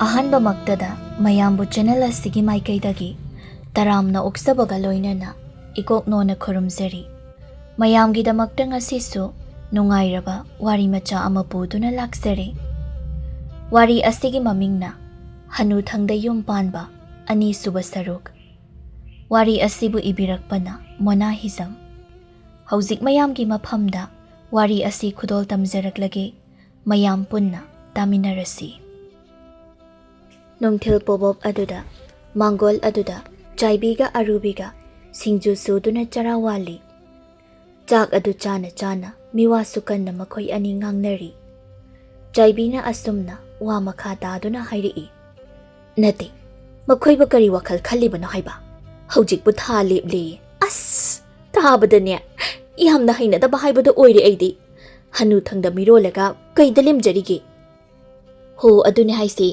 ꯑꯍꯥꯟꯕꯃꯛꯇꯗ ꯃꯌꯥꯝꯕꯨ ꯆꯦꯅꯦꯜ ꯑꯁꯤꯒꯤ ꯃꯥꯏꯀꯩꯗꯒꯤ ꯇꯔꯥꯝꯅ ꯑꯣꯛꯆꯕꯒ ꯂꯣꯏꯅꯅ ꯏꯀꯣꯛꯅꯣꯅ ꯈꯨꯔꯨꯝꯖꯔꯤ꯫ ꯃꯌꯥꯝꯒꯤꯗꯃꯛꯇ ꯉꯁꯤꯁꯨ ꯅꯨꯡꯉꯥꯏꯔꯕ ꯋꯥꯔꯤ ꯃꯆꯥ ꯑꯃ ꯄꯨꯗꯨꯅ ꯂꯥꯛꯆꯔꯤ꯫ ꯋꯥꯔꯤ ꯑꯁꯤꯒꯤ ꯃꯃꯤꯡꯅ ꯍꯅꯨꯊꯪꯗ ꯌꯨꯝ ꯄꯥꯟꯕ ꯑꯅꯤꯁꯨꯕ ꯁꯔꯨꯛ꯫ ꯋꯥꯔꯤ ꯑꯁꯤꯕꯨ ꯏꯕꯤꯔꯛꯄꯅ ꯃꯣꯅꯥ ꯍꯤꯖꯝ꯫ ꯍꯧꯖꯤꯛ ꯃꯌꯥꯝꯒꯤ ꯃꯐꯝꯗ ꯋꯥꯔꯤ ꯑꯁꯤ ꯈꯨꯗꯣꯜ ꯇꯝꯖꯔꯛꯂꯒꯦ, ꯃꯌꯥꯝ ꯄꯨꯟꯅ ꯇꯥꯃꯤꯟꯅꯔꯁꯤ꯫ ꯅꯨꯡꯊꯤꯜ ꯄꯣꯕꯣꯞ ꯑꯗꯨꯗ ꯃꯥꯡꯒꯣꯜ ꯑꯗꯨꯗ ꯆꯥꯏꯕꯤꯒ ꯑꯔꯨꯕꯤꯒ ꯁꯤꯡꯖꯨ ꯁꯨꯗꯨꯅ ꯆꯔꯥ ꯋꯥꯜꯂꯤ꯫ ꯆꯥꯛ ꯑꯗꯨ ꯆꯥꯅ ꯆꯥꯅ ꯃꯤꯋꯥꯁꯨ ꯀꯟꯅ ꯃꯈꯣꯏ ꯑꯅꯤ ꯉꯥꯡꯅꯔꯤ꯫ ꯆꯥꯏꯕꯤꯅ ꯑꯁꯨꯝꯅ ꯋꯥ ꯃꯈꯥ ꯇꯥꯗꯨꯅ ꯍꯥꯏꯔꯛꯏ꯫ "ꯅꯠꯇꯦ, ꯃꯈꯣꯏꯕꯨ ꯀꯔꯤ ꯋꯥꯈꯜ ꯈꯜꯂꯤꯕꯅꯣ ꯍꯥꯏꯕ? ꯍꯧꯖꯤꯛꯄꯨ ꯊꯥ ꯂꯦꯞꯂꯦꯌꯦ꯫ ꯑꯁ! ꯇꯥꯕꯗꯅꯦ ꯌꯥꯝꯅ ꯍꯩꯅꯗꯕ ꯍꯥꯏꯕꯗꯣ ꯑꯣꯏꯔꯦ ꯑꯩꯗꯤ꯫ ꯍꯅꯨꯊꯪꯗ ꯃꯤꯔꯣꯜꯂꯒ ꯀꯩꯗ ꯂꯦꯝꯖꯔꯤꯒꯦ? ꯍꯣ, ꯑꯗꯨꯅꯦ ꯍꯥꯏꯁꯦ꯫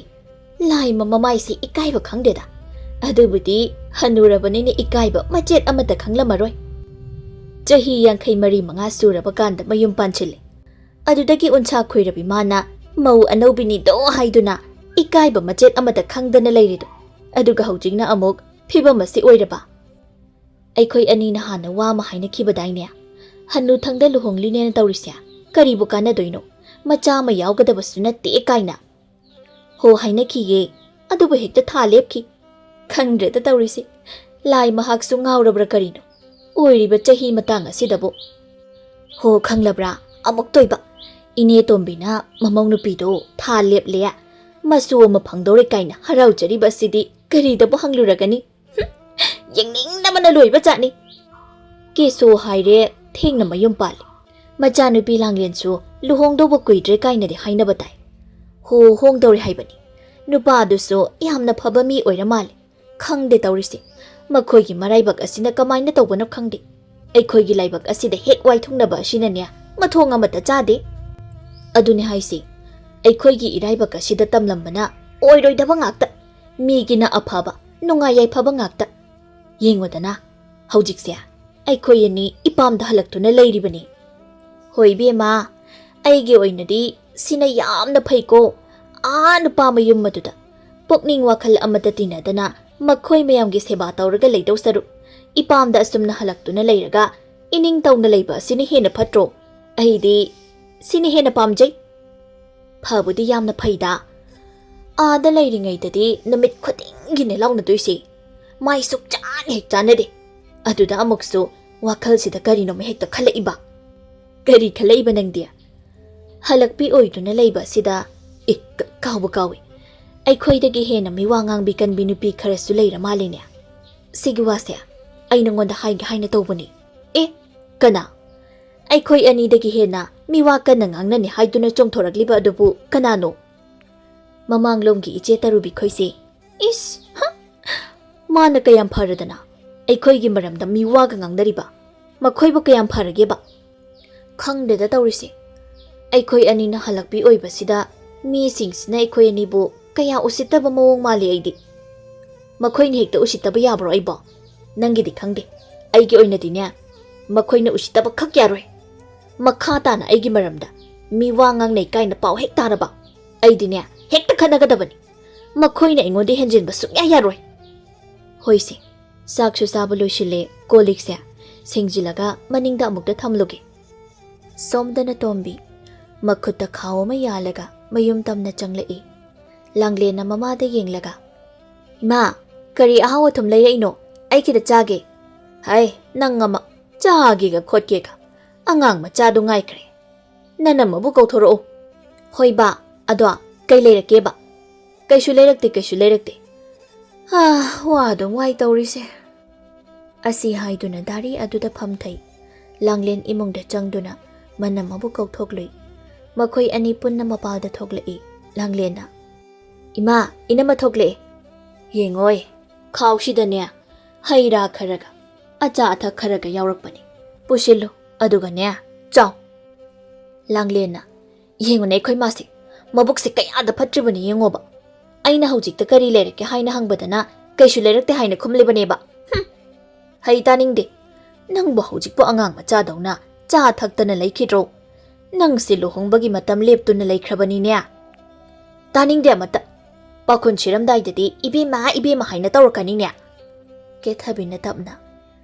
ꯂꯥꯏꯃ ꯃꯃꯥꯏꯁꯦ ꯏꯀꯥꯏꯕ ꯈꯪꯗꯦꯗ꯫ ꯑꯗꯨꯕꯨꯗꯤ ꯍꯟꯅꯨꯔꯕꯅꯤꯅ ꯏꯀꯥꯏꯕ ꯃꯆꯦꯠ ꯑꯃꯠꯇ ꯈꯪꯂꯝꯃꯔꯣꯏ꯫ ꯆꯍꯤ 54 ꯁꯨꯔꯕ ꯀꯥꯟꯗ ꯃꯌꯨꯝ ꯄꯥꯟꯁꯤꯜꯂꯦ꯫ ꯑꯗꯨꯗꯒꯤ ꯎꯟꯁꯥ ꯈꯣꯏꯔꯕꯤ ꯃꯥꯅ ꯃꯧ ꯑꯅꯧꯕꯤꯅꯤꯗꯣ ꯍꯥꯏꯗꯨꯅ ꯏꯀꯥꯏꯕ ꯃꯆꯦꯠ ꯑꯃꯠꯇ ꯈꯪꯗꯅ ꯂꯩꯔꯤꯗꯣ, ꯑꯗꯨꯒ ꯍꯧꯖꯤꯛꯅ ꯑꯃꯨꯛ ꯐꯤꯕꯝ ꯑꯁꯤ ꯑꯣꯏꯔꯕ꯫ ꯑꯩꯈꯣꯏ ꯑꯅꯤꯅ ꯍꯥꯟꯅ ꯋꯥ ꯑꯃ ꯍꯥꯏꯅꯈꯤꯕꯗꯥꯏꯅꯦ? ꯍꯟꯅꯨꯊꯪꯗ ꯂꯨꯍꯣꯡꯂꯤꯅꯦꯅ ꯇꯧꯔꯤꯁꯦ ꯀꯔꯤꯕꯨ ꯀꯥꯟꯅꯗꯣꯏꯅꯣ? ꯃꯆꯥ ꯑꯃ ꯌꯥꯎꯒꯗꯕꯁꯨ ꯅꯠꯇꯦ ꯀꯥꯏꯅ꯫ ꯍꯣ, ꯍꯥꯏꯅꯈꯤꯌꯦ, ꯑꯗꯨꯕꯨ ꯍꯦꯛꯇ ꯊꯥ ꯂꯦꯞꯈꯤ꯫ ꯈꯪꯗ꯭ꯔꯦꯗ ꯇꯧꯔꯤꯁꯤ, ꯂꯥꯏ ꯃꯍꯥꯛꯁꯨ ꯉꯥꯎꯔꯕ꯭ꯔꯥ ꯀꯔꯤꯅꯣ ꯑꯣꯏꯔꯤꯕ ꯆꯍꯤ ꯃꯇꯥꯡ ꯑꯁꯤꯗꯕꯨ꯫ ꯍꯣ, ꯈꯪꯂꯕ꯭ꯔꯥ ꯑꯃꯨꯛ ꯇꯣꯏꯕ, ꯏꯅꯦ ꯇꯣꯝꯕꯤꯅ ꯃꯃꯧ ꯅꯨꯄꯤꯗꯣ ꯊꯥ ꯂꯦꯞꯂꯦ, ꯃꯁꯨ ꯑꯃ ꯐꯪꯗꯧꯔꯦ ꯀꯥꯏꯅ ꯍꯔꯥꯎꯖꯔꯤꯕ ꯑꯁꯤꯗꯤ ꯀꯔꯤꯗꯕꯨ ꯍꯪꯂꯨꯔꯒꯅꯤ? ꯌꯦꯡꯅꯤꯡꯗꯕꯅ ꯂꯣꯏꯕ ꯖꯥꯠꯅꯤ꯫ ꯀꯦꯁꯣ ꯍꯥꯏꯔꯦ ꯊꯦꯡꯅ ꯃꯌꯨꯝ ꯄꯥꯜꯂꯤ, ꯃꯆꯥꯅꯨꯄꯤ ꯂꯥꯡꯂꯦꯟꯁꯨ ꯂꯨꯍꯣꯡꯗꯧꯕ ꯀꯨꯏꯗ꯭ꯔꯦ ꯀꯥꯏꯅꯗꯤ ꯍꯥꯏꯅꯕ ꯇꯥꯏ꯫ ꯍꯣ, ꯍꯣꯡꯗꯧꯔꯦ ꯍꯥꯏꯕꯅꯤ꯫ ꯅꯨꯄꯥꯗꯨꯁꯨ ꯌꯥꯝꯅ ꯐꯕ ꯃꯤ ꯑꯣꯏꯔ ꯃꯥꯜꯂꯦ꯫ ꯈꯪꯗꯦ ꯇꯧꯔꯤꯁꯤ, ꯃꯈꯣꯏꯒꯤ ꯃꯔꯥꯏꯕꯛ ꯑꯁꯤꯅ ꯀꯃꯥꯏꯅ ꯇꯧꯕꯅꯣ ꯈꯪꯗꯦ꯫ ꯑꯩꯈꯣꯏꯒꯤ ꯂꯥꯏꯕꯛ ꯑꯁꯤꯗ ꯍꯦꯛ ꯋꯥꯏꯊꯨꯡꯅꯕ ꯑꯁꯤꯅꯅꯦ ꯃꯊꯣꯡ ꯑꯃꯠꯇ ꯆꯥꯗꯦ꯫ ꯑꯗꯨꯅꯦ ꯍꯥꯏꯁꯤ, ꯑꯩꯈꯣꯏꯒꯤ ꯏꯔꯥꯏꯕꯛ ꯑꯁꯤꯗ ꯇꯝꯂꯝꯕꯅ ꯑꯣꯏꯔꯣꯏꯗꯕ ꯉꯥꯛꯇ, ꯃꯤꯒꯤꯅ ꯑꯐꯕ ꯅꯨꯡꯉꯥꯏ ꯌꯥꯏꯐꯕ ꯉꯥꯛꯇ꯫ ꯌꯦꯡꯉꯣꯗꯅ ꯍꯧꯖꯤꯛꯁꯦ ꯑꯩꯈꯣꯏ ꯑꯅꯤ ꯏꯄꯥꯝꯗ ꯍꯜꯂꯛꯇꯨꯅ ꯂꯩꯔꯤꯕꯅꯤ꯫ ꯍꯣꯏ ꯏꯕꯦꯝꯃ, ꯑꯩꯒꯤ ꯑꯣꯏꯅꯗꯤ ꯁꯤꯅ ꯌꯥꯝꯅ ꯐꯩꯀꯣ꯫ ꯅꯨꯄꯥ ꯃꯌꯨꯝ ꯑꯗꯨꯗ ꯄꯨꯛꯅꯤꯡ ꯋꯥꯈꯜ ꯑꯃꯠꯇ ꯇꯤꯟꯅꯗꯅ ꯃꯈꯣꯏ ꯃꯌꯥꯝꯒꯤ ꯁꯦꯕꯥ ꯇꯧꯔꯒ ꯂꯩꯗꯧ ꯁꯔꯨꯛ ꯏꯄꯥꯝꯗ ꯑꯁꯨꯝꯅ ꯍꯜꯂꯛꯇꯨꯅ ꯂꯩꯔꯒ ꯏꯅꯤꯡ ꯇꯧꯅ ꯂꯩꯕ ꯑꯁꯤꯅ ꯍꯦꯟꯅ ꯐꯠꯇ꯭ꯔꯣ? ꯑꯩꯗꯤ ꯁꯤꯅ ꯍꯦꯟꯅ ꯄꯥꯝꯖꯩ꯫ ꯐꯕꯨꯗꯤ ꯌꯥꯝꯅ ꯐꯩꯗ꯫ ꯑꯥꯗ ꯂꯩꯔꯤꯉꯩꯗꯗꯤ ꯅꯨꯃꯤꯠ ꯈꯨꯗꯤꯡꯒꯤꯅꯦ ꯂꯥꯎꯅꯗꯣꯏꯁꯦ, ꯃꯥꯏ ꯁꯨꯛꯆꯥꯅ ꯍꯦꯛ ꯆꯥꯟꯅꯗꯦ꯫ ꯑꯗꯨꯗ ꯑꯃꯨꯛꯁꯨ ꯋꯥꯈꯜꯁꯤꯗ ꯀꯔꯤꯅꯣꯃ ꯍꯦꯛꯇ ꯈꯜꯂꯛꯏꯕ꯫ ꯀꯔꯤ ꯈꯜꯂꯛꯏꯕ ꯅꯪꯗꯤ? ꯍꯜꯂꯛꯄꯤ ꯑꯣꯏꯗꯨꯅ ꯂꯩꯕ ꯑꯁꯤꯗ ꯀꯥꯎꯕ ꯀꯥꯎꯏ, ꯑꯩꯈꯣꯏꯗꯒꯤ ꯍꯦꯟꯅ ꯃꯤꯋꯥ ꯉꯥꯡꯕꯤ ꯀꯟꯕꯤ ꯅꯨꯄꯤ ꯈꯔꯁꯨ ꯂꯩꯔ ꯃꯥꯜꯂꯤꯅꯦ꯫ ꯁꯤꯒꯤ ꯋꯥꯁꯦ ꯑꯩ ꯅꯉꯣꯟꯗ ꯍꯥꯏꯒꯦ ꯍꯥꯏꯅ ꯇꯧꯕꯅꯤ꯫ ꯀꯅꯥ? ꯑꯩꯈꯣꯏ ꯑꯅꯤꯗꯒꯤ ꯍꯦꯟꯅ ꯃꯤꯋꯥ ꯀꯟꯅ ꯉꯥꯡꯅꯅꯤ ꯍꯥꯏꯗꯨꯅ ꯆꯣꯡꯊꯣꯔꯛꯂꯤꯕ ꯑꯗꯨꯕꯨ ꯀꯅꯥꯅꯣ? ꯃꯃꯥꯡꯂꯣꯝꯒꯤ ꯏꯆꯦ ꯇꯔꯨꯕꯤ ꯈꯣꯏꯁꯦ꯫ ꯏꯁ! ꯃꯥꯅ ꯀꯌꯥꯝ ꯐꯔꯗꯅ ꯑꯩꯈꯣꯏꯒꯤ ꯃꯔꯝꯗ ꯃꯤꯋꯥꯒ ꯉꯥꯡꯅꯔꯤꯕ? ꯃꯈꯣꯏꯕꯨ ꯀꯌꯥꯝ ꯐꯔꯒꯦꯕ? ꯈꯪꯗꯦꯗ ꯇꯧꯔꯤꯁꯦ, ꯑꯩꯈꯣꯏ ꯑꯅꯤꯅ ꯍꯜꯂꯛꯄꯤ ꯑꯣꯏꯕꯁꯤꯗ ꯃꯤꯁꯤꯡꯁꯤꯅ ꯑꯩꯈꯣই ꯑꯅꯤꯕꯨ ꯀꯌꯥ ꯎꯁꯤꯠꯇꯕ ꯃꯑꯣꯡ ꯃꯥꯜꯂꯤ ꯑꯩꯗꯤ꯫ ꯃꯈꯣꯏꯅ ꯍꯦꯛꯇ ꯎꯁꯤꯠꯇꯕ ꯌꯥꯕ꯭ꯔꯣ ꯑꯩꯕꯣ? ꯅꯪꯒꯤꯗꯤ ꯈꯪꯗꯦ, ꯑꯩꯒꯤ ꯑꯣꯏꯅꯗꯤꯅꯦ ꯃꯈꯣꯏꯅ ꯎꯁꯤꯠꯇꯕ ꯈꯛ ꯌꯥꯔꯣꯏ꯫ ꯃꯈꯥ ꯇꯥꯅ ꯑꯩꯒꯤ ꯃꯔꯝꯗ ꯃꯤꯋꯥ ꯉꯥꯡꯅꯩ ꯀꯥꯏꯅ ꯄꯥꯎ ꯍꯦꯛ ꯇꯥꯔꯕ ꯑꯩꯗꯤꯅꯦ ꯍꯦꯛꯇ ꯈꯠꯅꯒꯗꯕꯅꯤ꯫ ꯃꯈꯣꯏꯅ ꯑꯩꯉꯣꯟꯗ ꯍꯦꯟꯖꯤꯟꯕ ꯁꯨꯡꯌꯥ ꯌꯥꯔꯣꯏ꯫ ꯍꯣꯏꯁꯦ, ꯆꯥꯛꯁꯨ ꯆꯥꯕ ꯂꯣꯏꯁꯤꯜꯂꯦ, ꯀꯣꯜꯂꯤꯛꯁꯦ ꯁꯦꯡꯖꯤꯜꯂꯒ ꯃꯅꯤꯡꯗ ꯑꯃꯨꯛꯇ ꯊꯝꯂꯨꯒꯦ꯫ ꯁꯣꯝꯗꯅ ꯇꯣꯝꯕꯤ ꯃꯈꯨꯠꯇ ꯈꯥꯎ ꯑꯃ ꯌꯥꯜꯂꯒ ꯃꯌꯨꯝ ꯇꯝꯅ ꯆꯪꯂꯛꯏ꯫ ꯂꯥꯡꯂꯦꯟꯅ ꯃꯃꯥꯗ ꯌꯦꯡꯂꯒ, "ꯏꯃꯥ, ꯀꯔꯤ ꯑꯍꯥꯎ ꯑꯊꯨꯝ ꯂꯩꯔꯛꯏꯅꯣ? ꯑꯩꯒꯤꯗ ꯆꯥꯒꯦ." "ꯍꯩ, ꯅꯪ ꯑꯃ ꯆꯥꯒꯦꯒ ꯈꯣꯠꯀꯦꯒ, ꯑꯉꯥꯡ ꯃꯆꯥꯗꯣ ꯉꯥꯏꯈ꯭ꯔꯦ꯫ ꯅꯅꯝꯃꯕꯨ ꯀꯧꯊꯣꯔꯛꯑꯣ." "ꯍꯣꯏ ꯕꯥ, ꯑꯗꯣ ꯀꯩ ꯂꯩꯔꯛꯀꯦꯕ?" "ꯀꯩꯁꯨ ꯂꯩꯔꯛꯇꯦ, ꯀꯩꯁꯨ ꯂꯩꯔꯛꯇꯦ." ꯋꯥꯗꯨꯝ ꯋꯥꯏ ꯇꯧꯔꯤꯁꯦ꯫ ꯑꯁꯤ ꯍꯥꯏꯗꯨꯅ ꯗꯥꯔꯤ ꯑꯗꯨꯗ ꯐꯝꯊꯩ꯫ ꯂꯥꯡꯂꯦꯟ ꯏꯃꯨꯡꯗ ꯆꯪꯗꯨꯅ ꯃꯅꯝꯃꯕꯨ ꯀꯧꯊꯣꯛꯂꯨꯏ꯫ ꯃꯈꯣꯏ ꯑꯅꯤ ꯄꯨꯟꯅ ꯃꯄꯥꯜꯗ ꯊꯣꯛꯂꯛꯏ꯫ ꯂꯥꯡꯂꯦꯟꯅ, "ꯏꯃꯥ, ꯏꯅꯝꯃ ꯊꯣꯛꯂꯛꯑꯦ." "ꯌꯦꯡꯉꯣꯏ, ꯈꯥꯎꯁꯤꯗꯅꯦ ꯍꯩ ꯔꯥ ꯈꯔꯒ ꯑꯆꯥ ꯑꯊꯛ ꯈꯔꯒ ꯌꯥꯎꯔꯛꯄꯅꯤ, ꯄꯨꯁꯤꯜꯂꯨ ꯑꯗꯨꯒꯅꯦ ꯆꯥꯎ." ꯂꯥꯡꯂꯦꯟꯅ, "ꯌꯦꯡꯉꯨꯅꯦ ꯑꯩꯈꯣꯏ ꯃꯥꯁꯦ, ꯃꯕꯨꯛꯁꯦ ꯀꯌꯥꯗ ꯐꯠꯇ꯭ꯔꯤꯕꯅꯤ ꯌꯦꯡꯉꯣꯕ꯫ ꯑꯩꯅ ꯍꯧꯖꯤꯛꯇ ꯀꯔꯤ ꯂꯩꯔꯛꯀꯦ ꯍꯥꯏꯅ ꯍꯪꯕꯗꯅ ꯀꯩꯁꯨ ꯂꯩꯔꯛꯇꯦ ꯍꯥꯏꯅ ꯈꯨꯝꯂꯤꯕꯅꯦꯕ꯫ ꯍꯩ ꯇꯥꯅꯤꯡꯗꯦ, ꯅꯪꯕꯨ ꯍꯧꯖꯤꯛꯄꯨ ꯑꯉꯥꯡ ꯃꯆꯥꯗꯧꯅ ꯆꯥ ꯊꯛꯇꯅ ꯂꯩꯈꯤꯗ꯭ꯔꯣ? ꯅꯪꯁꯦ ꯂꯨꯍꯣꯡꯕꯒꯤ ꯃꯇꯝ ꯂꯦꯞꯇꯨꯅ ꯂꯩꯈ꯭ꯔꯕꯅꯤꯅꯦ꯫ ꯇꯥꯅꯤꯡꯗꯦ ꯑꯃꯠꯇ." ꯄꯥꯈꯨꯟ ꯁꯤꯔꯝꯗꯥꯏꯗꯗꯤ ꯏꯕꯦꯝꯃ ꯍꯥꯏꯅ ꯇꯧꯔꯛꯀꯅꯤꯅꯦ꯫ ꯀꯦꯊꯕꯤꯅ ꯇꯞꯅ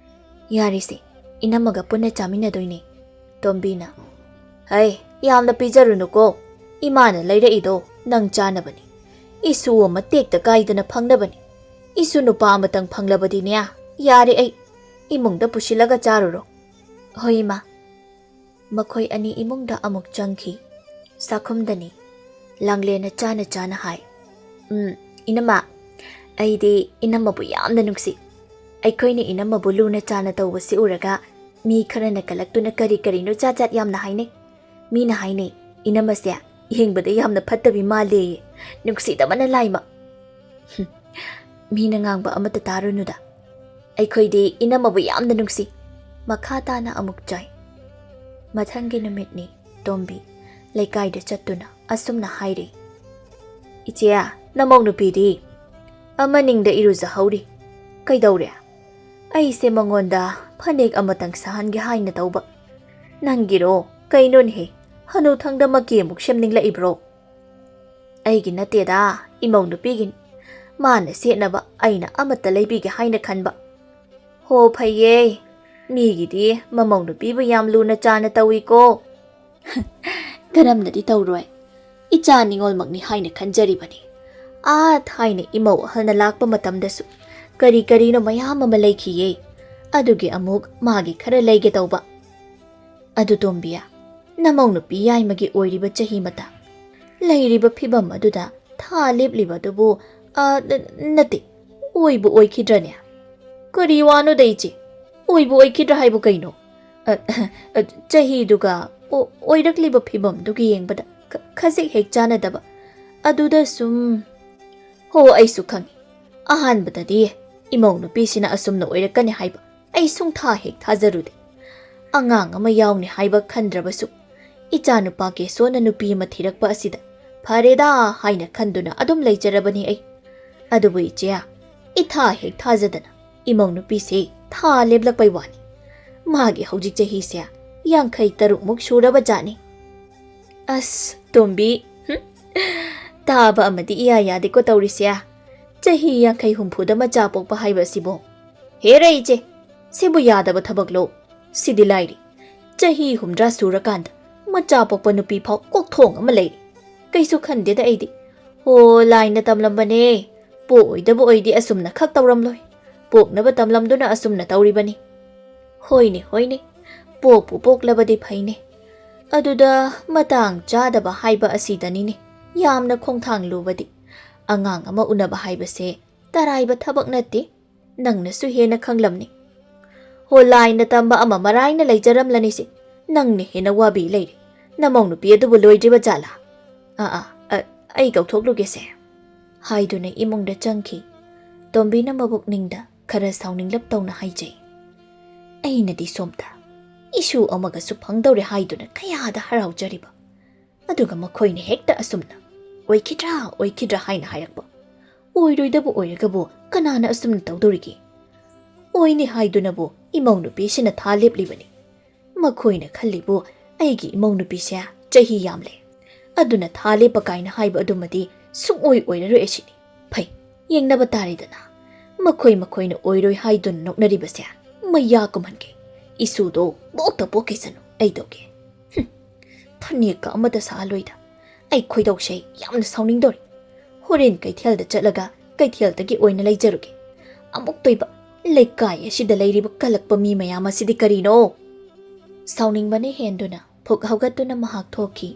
ꯌꯥꯔꯤꯁꯦ ꯏꯅꯝꯃꯒ ꯄꯨꯟꯅ ꯆꯥꯃꯤꯟꯅꯗꯣꯏꯅꯦ꯫ ꯇꯣꯝꯕꯤꯅ ꯍꯩ ꯌꯥꯝꯅ ꯄꯤꯖꯔꯨꯅꯨꯀꯣ ꯏꯃꯥꯅ ꯂꯩꯔꯛꯏꯗꯣ ꯅꯪ ꯆꯥꯅꯕꯅꯤ ꯏꯁꯨ ꯑꯃ ꯇꯦꯛꯇ ꯀꯥꯏꯗꯅ ꯐꯪꯅꯕꯅꯤ 이수 누파 아무땅 팡라버디냐 야리 에이 이몽다 부실라가 자루로 호이마 मखोई अनि इमुंगदा अमुक चंखी साखुमदनी लांगलेना चाना चाना हाय इनमा अइदे इनम्मबु यामना नुक्सी अइखोइने इनम्मबु लुना चाना तौबसी उरगा मी खरना कलक्तुना करी करीनो चाचात यामना हाइने मीना हाइने इनम्मसे येंगबदे यामना फत्तबि माले नुक्सी दमना लाइमा मीना ngang अमत तारुनुदा अइखोइदे इनम्मबु यामना नुक्सी मखा ताना अमुक चाय मथंगी नुमितनी तोम्बी लेकाइदा चत्तुना असुमना हाइरे इचिया नमौ नुपीदी अमनिंगदा इरुजा हौरी कैदौरे अइसे मंगोंदा फनेक अमतंग सहनगे हाइना तौबा नंगिरो कैनोनहे हनुथंगदा मकी अमुक सेमनिंगला इब्रो अइगी नतेदा इमौ नुपीगिन माना सेटनबा अइना अमत्ता लेबिगे हाइना खनबा हो फैये मीगिदी ममौ नुपीबु याम लुना चाना तौइको करमददी तौरोय इचा निंगोलमकनी हाइना खनजरिबनी थाइने इमौ अहलना लाक्पा मतमदसु करी करीनो मयाम अमा लेखिये अदुगे अमुक मागी खरा लेगे तौबा अदु तोम्बिया नमौ नुपी याइमगी ओइरिबा चही मता लेरिबा फिबम अदुदा था लेपलिबा दुबु नते ओइबु ओइखिद्रने करी वानो दैचे ओइबु ओइखिद्र हाइबु कैनो चहीदुगा ओइरक्लिबा फिबमदुगी येंगबदा खजिक हेक चानदबा अदुदा सुम हो अइसु खंगी अहानबददी इमौ नुपीसिना असुमना ओइरकने हाइबा अइ सुंथा हेक थाजरुदे अंगांग अमा यावने हाइबा खंद्रबसु इचा नुपा के सोना नुपी अमा थिरकपा असिदा फरेदा हाइना खंदुना अदुम लेजरबनी अइ अदुबु इचिया इथा हेक थाजदना इमौ नुपीसे था लेबलकपै वानी मागे हौजिक चहीसे यांखै तरुकमुक सुरबा जानी अस तोम्बी ताबा अमदी इया यादेको तौरिसे चही यांखै हुम्फुदा मचा पोकपा हाइबसिबो हे रइचे सिबु यादबा थबकलो सिदि लाइरी चही हुमद्रा सुरकांद मचा पोकपा नुपी फाउ कोकथोंग अमा लेरी कैसु खंदेदा अइदी हो लाइना तमलंबने पोइदबु ओइदी असुमना खक तौरमलोय पोकनबा तमलंदुना असुमना तौरिबनी होइने होइने पोकपु पोकलबदि फैने अदुदा मतांग चादबा हाइबा असिदनिने यामना खोंथांग लुबदि अंगांग अमा उनबा हाइबसे तराइबा थबक नते नंगनसु हेना खंगलमने हो लाइना तंबा अमा मराइना लेजरमलनिसे नंगने हेना वाबी लेरे नमौ नुपी अदुबु लोइद्रिबा जाला अइ गौथोकलुगेसे हाइदुना इमुंगदा चंखी तोम्बीना मबुकनिंगदा खरा साउनिंगलप तौना हाइजै अइनदी सोमता इशु अमगसु फंगदौरे हाइदुना कयादा हराउजरिबा अदुगा मखोइने हेक्ता असुमना ओइखिद्रा हाइना हायरकबा ओइरोइदबु ओइरगबु कनाना असुमना तौदोरिगे ओइने हाइदुनबु इमौ नुपीसिना था लेपलिबनी मखोइना खल्लिबु अइगी इमौ नुपीसे चही यामले अदुना था लेपा काइना हाइबा अदुमदी सुओइ ओइररो एसिनी फै येंगनबा तारिदना मखोइना ओइरोइ हाइदुन नोकनरिबसे मैया कुमहनगे इसूदो बोक्ता पोकेसनु अइदोगे फनेका अमदा सालोइदा अइ खोइदौसै यामना साउनिंगदोरि होरेन कैथेलदा चलगा कैथेलदगी ओइना लेजरुगे अमुक तोइबा लेकाय असिदा लेरिबा कलकपा मी मयाम असिदि करिनो साउनिंगबने हेंदुना फुक हौगतुना महाक थोखी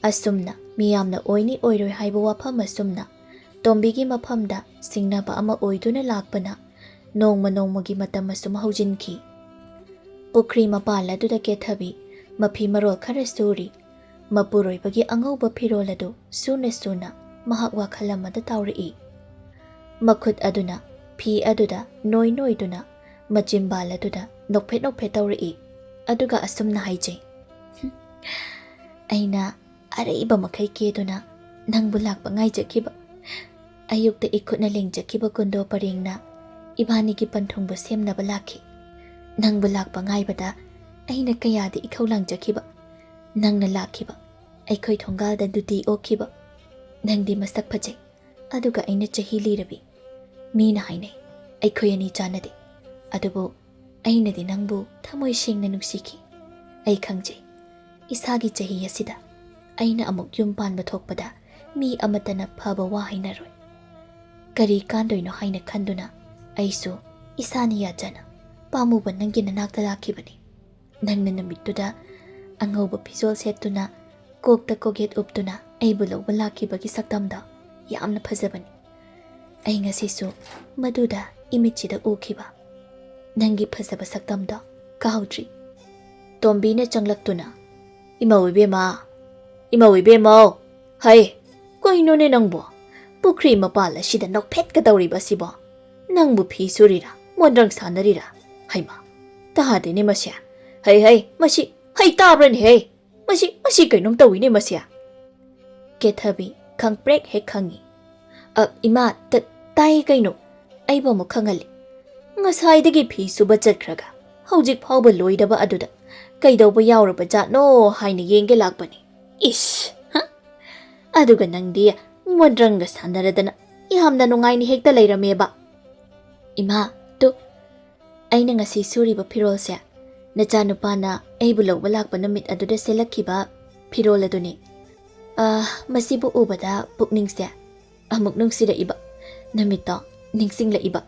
असुमना मियामना ओइनी ओइरोइ हाइबा वाफम असुमना तोम्बीगी मफमदा सिंगनाबा अमा ओइदुना लाकपना नोंगमा नोंगमागी मतम असुम हौजिनखी पुखरी मपाल अदुदा केथबी मफी मरोल खरा सूरी मपुरोइबगी अंगौबा फिरोल अदु सुना सुना महाक वाखल अमदा ताउरई मखुत अदुना फी अदुदा नोइ नोइदुना मचिम्बाल अदुदा नोकफे नोकफे ताउरई अदुगा असुमना हाइजै अइना अरैबा मखै केदुना नंगबु लाकपा ngaइजखिबा अयुक्ता इखुतना लेंजखिबा कुंदो परेंगना इबानीगी पंथुंगबु सेमनबा लाखि नंगबु लाकपा ngaइबदा अइना कयादि इखौ लांजखिबा नंगना लाखिबा अइखोइ थोंगालदा दुती ओखिबा नंगदि मसक फजै ꯑꯗꯨꯒ ꯑꯩꯅ ꯆꯍꯤ ꯂꯤꯔꯕꯤ ꯃꯤꯅ ꯍꯥꯏꯅꯩ ꯑꯩꯈꯣꯏ ꯑꯅꯤ ꯆꯥꯟꯅꯗꯦ ꯑꯗꯨꯕꯨ ꯑꯩꯅꯗꯤ ꯅꯪꯕꯨ ꯊꯃꯣꯏ ꯁꯦꯡꯅ ꯅꯨꯡꯁꯤꯈꯤ ꯑꯩ ꯈꯪꯖꯩ ꯏꯁꯥꯒꯤ ꯆꯍꯤ ꯑꯁꯤꯗ ꯑꯩꯅ ꯑꯃꯨꯛ ꯌꯨꯝ ꯄꯥꯟꯕ ꯊꯣꯛꯄꯗ ꯃꯤ ꯑꯃꯠꯇꯅ ꯐꯕ ꯋꯥ ꯍꯥꯏꯅꯔꯣꯏ ꯀꯔꯤ ꯀꯥꯟꯗꯣꯏꯅꯣ ꯍꯥꯏꯅ ꯈꯟꯗꯨꯅ ꯑꯩꯁꯨ ꯏꯁꯥꯅ ꯌꯥꯖꯅ ꯄꯥꯝꯃꯨꯕ ꯅꯪꯒꯤ ꯅꯅꯥꯛꯇ ꯂꯥꯛꯈꯤꯕꯅꯤ ꯅꯪꯅ ꯅꯨꯃꯤꯠꯇꯨꯗ ꯑꯉꯧꯕ ꯐꯤꯖꯣꯜ ꯁꯦꯠꯇꯨꯅ ꯀꯣꯛꯇ ꯀꯣꯛꯌꯦꯠ ꯎꯞꯇꯨꯅ ꯑꯩꯕꯨ ꯂꯧꯕ ꯂꯥꯛꯈꯤꯕꯒꯤ ꯁꯛꯇꯝꯗꯣ ꯌꯥꯝꯅ ꯐꯖꯕꯅꯤ ꯑꯩ ꯉꯁꯤꯁꯨ ꯃꯗꯨꯗ ꯏꯃꯤꯠꯁꯤꯗ ꯎꯈꯤꯕ ꯅꯪꯒꯤ ꯐꯖꯕ ꯁꯛꯇꯝꯗꯣ ꯀꯥꯎꯗ꯭ꯔꯤ ꯇꯣꯝꯕꯤꯅ ꯆꯪꯂꯛꯇꯨꯅ ꯏꯃꯧ ꯏꯕꯦꯝꯃꯧ ꯍꯩ ꯀꯩꯅꯣꯅꯦ ꯅꯪꯕꯣ ꯄꯨꯈ꯭ꯔꯤ ꯃꯄꯥꯜ ꯑꯁꯤꯗ ꯅꯣꯛꯐꯦꯠꯀ ꯇꯧꯔꯤꯕ ꯑꯁꯤꯕꯣ ꯅꯪꯕꯨ ꯐꯤ ꯁꯨꯔꯤꯔꯥ ꯃꯣꯟꯗ꯭ꯔꯪ ꯁꯥꯟꯅꯔꯤꯔꯥ ꯍꯩꯃꯥ ꯇꯥꯗꯦꯅꯦ ꯃꯁꯤ ꯍꯩ ꯃꯁꯤ ꯍꯩ ꯇꯥꯕ꯭ꯔꯅꯦ ꯍꯩ ꯃꯁꯤ ꯀꯩꯅꯣꯝ ꯇꯧꯏꯅꯦ ꯃꯁꯤ ꯀꯦꯊꯕꯤ ꯈꯪꯄ꯭ꯔꯦꯛ ꯍꯦꯛ ꯈꯪꯉꯤ ꯏꯃꯥ ꯇꯥꯏ ꯀꯩꯅꯣ ꯑꯩꯕꯨ ꯑꯃꯨꯛ ꯈꯪꯍꯜꯂꯤ ꯉꯁꯥꯏꯗꯒꯤ ꯐꯤ ꯁꯨꯕ ꯆꯠꯈ꯭ꯔꯒ ꯍꯧꯖꯤꯛ ꯐꯥꯎꯕ ꯂꯣꯏꯗꯕ ꯑꯗꯨꯗ ꯀꯩꯗꯧꯕ ꯌꯥꯎꯔꯕ ꯖꯥꯠꯅꯣ ꯍꯥꯏꯅ ꯌꯦꯡꯒꯦ ꯂꯥꯛꯄꯅꯤ ꯏꯁ ꯑꯗꯨꯒ ꯅꯪꯗꯤ ꯃꯣꯟꯗ꯭ꯔꯪꯒ ꯁꯥꯟꯅꯔꯗꯅ ꯌꯥꯝꯅ ꯅꯨꯡꯉꯥꯏꯅ ꯍꯦꯛꯇ ꯂꯩꯔꯝꯃꯦꯕ ꯏꯃꯥ ꯑꯩꯅ ꯉꯁꯤ ꯁꯨꯔꯤꯕ ꯐꯤꯔꯣꯜꯁꯦ ꯅꯆꯥꯅꯨꯄꯥꯅ ꯑꯩꯕꯨ ꯂꯧꯕ ꯂꯥꯛꯄ ꯅꯨꯃꯤꯠ ꯑꯗꯨꯗ ꯁꯦꯠꯂꯛꯈꯤꯕ ꯐꯤꯔꯣꯜ ꯑꯗꯨꯅꯤ ꯃꯁꯤꯕꯨ ꯎꯕꯗ ꯄꯨꯛꯅꯤꯡꯁꯦ ꯑꯃꯨꯛ ꯅꯨꯡꯁꯤꯔꯛꯏꯕ ꯅꯨꯃꯤꯠꯇꯣ ꯅꯤꯡꯁꯤꯡꯂꯛꯏꯕ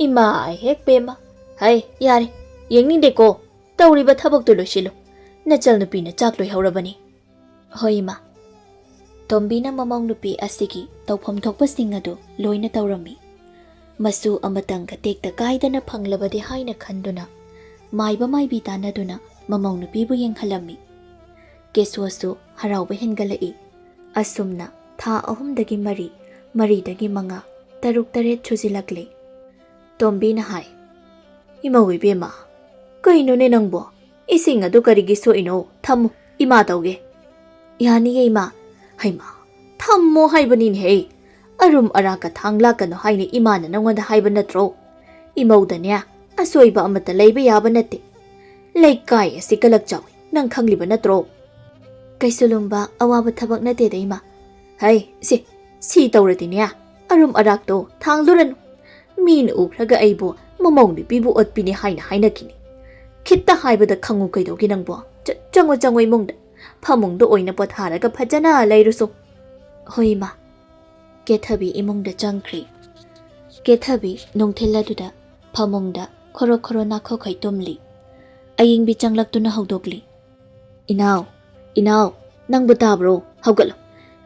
ꯏꯃꯥ ꯍꯦꯛ ꯄꯦꯝꯃ ꯍꯩ ꯌꯥꯔꯦ ꯌꯦꯡꯅꯤꯡꯗꯦꯀꯣ ꯇꯧꯔꯤꯕ ꯊꯕꯛꯇꯨ ꯂꯣꯏꯁꯤꯜꯂꯨ ꯅꯆꯜ ꯅꯨꯄꯤꯅ ꯆꯥꯛ ꯂꯣꯏꯍꯧꯔꯕꯅꯤ ꯍꯣꯏ ꯏꯃꯥ ꯇꯣꯝꯕꯤꯅ ꯃꯃꯧ ꯅꯨꯄꯤ ꯑꯁꯤꯒꯤ ꯇꯧꯐꯝ ꯊꯣꯛꯄꯁꯤꯡ ꯑꯗꯨ ꯂꯣꯏꯅ ꯇꯧꯔꯝꯃꯤ ꯃꯁꯨ ꯑꯃꯇꯪꯒ ꯇꯦꯛꯇ ꯀꯥꯏꯗꯅ ꯐꯪꯂꯕꯗꯤ ꯍꯥꯏꯅ ꯈꯟꯗꯨꯅ ꯃꯥꯏꯕ ꯃꯥꯏꯕꯤ ꯇꯥꯟꯅꯗꯨꯅ ꯃꯃꯧ ꯅꯨꯄꯤꯕꯨ ꯌꯦꯡꯍꯜꯂꯝꯃꯤ ꯀꯦꯁꯣꯁꯨ ꯍꯔꯥꯎꯕ ꯍꯦꯟꯒꯠꯂꯛꯏ ꯑꯁꯨꯝꯅ ꯊꯥ 3ꯗꯒꯤ 4 4ꯗꯒꯤ 5 6 7 ꯁꯨꯖꯤꯜꯂꯛꯂꯦ ꯇꯣꯝꯕꯤꯅ ꯍꯥꯏ ꯏꯃꯧ ꯏꯕꯦꯝꯃ ꯀꯩꯅꯣꯅꯦ ꯅꯪꯕꯣ ꯏꯁꯤꯡ ꯑꯗꯨ ꯀꯔꯤꯒꯤ ꯁꯣꯛꯏꯅꯣ ꯊꯝꯃꯨ ꯏꯃꯥ ꯇꯧꯒꯦ ꯌꯥꯅꯤꯌꯦ ꯏꯃꯥ ꯍꯩꯃꯥ ꯊꯝꯃꯣ ꯍꯥꯏꯕꯅꯤꯅꯦꯍꯦ ꯑꯔꯨꯝ ꯑꯔꯥꯛꯀ ꯊꯥꯡꯂꯥꯛꯀꯅꯣ ꯍꯥꯏꯅ ꯏꯃꯥꯅ ꯅꯪꯉꯣꯟꯗ ꯍꯥꯏꯕ ꯅꯠꯇ꯭ꯔꯣ ꯏꯃꯧꯗꯅꯦ ꯑꯁꯣꯏꯕ ꯑꯃꯠꯇ ꯂꯩꯕ ꯌꯥꯕ ꯅꯠꯇꯦ ꯂꯩꯀꯥꯏ ꯑꯁꯤ ꯀꯂꯛ ꯆꯥꯎꯏ ꯅꯪ ꯈꯪꯂꯤꯕ ꯅꯠꯇ꯭ꯔꯣ ꯀꯩꯁꯨ ꯂꯨꯝꯕ ꯑꯋꯥꯕ ꯊꯕꯛ ꯅꯠꯇꯦꯗ ꯏꯃꯥ ꯍꯩ ꯁꯤ ꯇꯧꯔꯗꯤꯅꯦ ꯑꯔꯨꯝ ꯑꯔꯥꯛꯇꯣ ꯊꯥꯡꯂꯨꯔꯅꯨ ꯃꯤꯅ ꯎꯈ꯭ꯔꯒ ꯑꯩꯕꯨ ꯃꯃꯧ ꯅꯨꯄꯤꯕꯨ ꯑꯣꯠꯄꯤꯅꯤ ꯍꯥꯏꯅ ꯍꯥꯏꯅꯈꯤꯅꯤ ꯈꯤꯠꯇ ꯍꯥꯏꯕꯗ ꯈꯪꯉꯨ ꯀꯩꯗꯧꯒꯦ ꯅꯪꯕꯣ ꯆꯪꯉꯣ ꯏꯃꯨꯡꯗ ꯐꯃꯨꯡꯗ ꯑꯣꯏꯅ ꯄꯣꯊꯥꯔꯒ ꯐꯖꯅ ꯂꯩꯔꯨꯁꯨ ꯍꯣꯏ ꯏꯃꯥ ꯀꯦꯊꯕꯤ ꯏꯃꯨꯡꯗ ꯆꯪꯈ꯭ꯔꯤ ꯀꯦꯊꯕꯤ ꯅꯨꯡꯊꯤꯜ ꯑꯗꯨꯗ ꯐꯃꯨꯡꯗ ꯈꯣꯔꯣ ꯅꯥꯈꯣꯛꯈꯩ ꯇꯨꯝꯂꯤ ꯑꯌꯤꯡꯕꯤ ꯆꯪꯂꯛꯇꯨꯅ ꯍꯧꯗꯣꯛꯂꯤ ꯏꯅꯥꯎ ꯅꯪꯕꯨ ꯇꯥꯕ꯭ꯔꯣ ꯍꯧꯒꯠꯂꯣ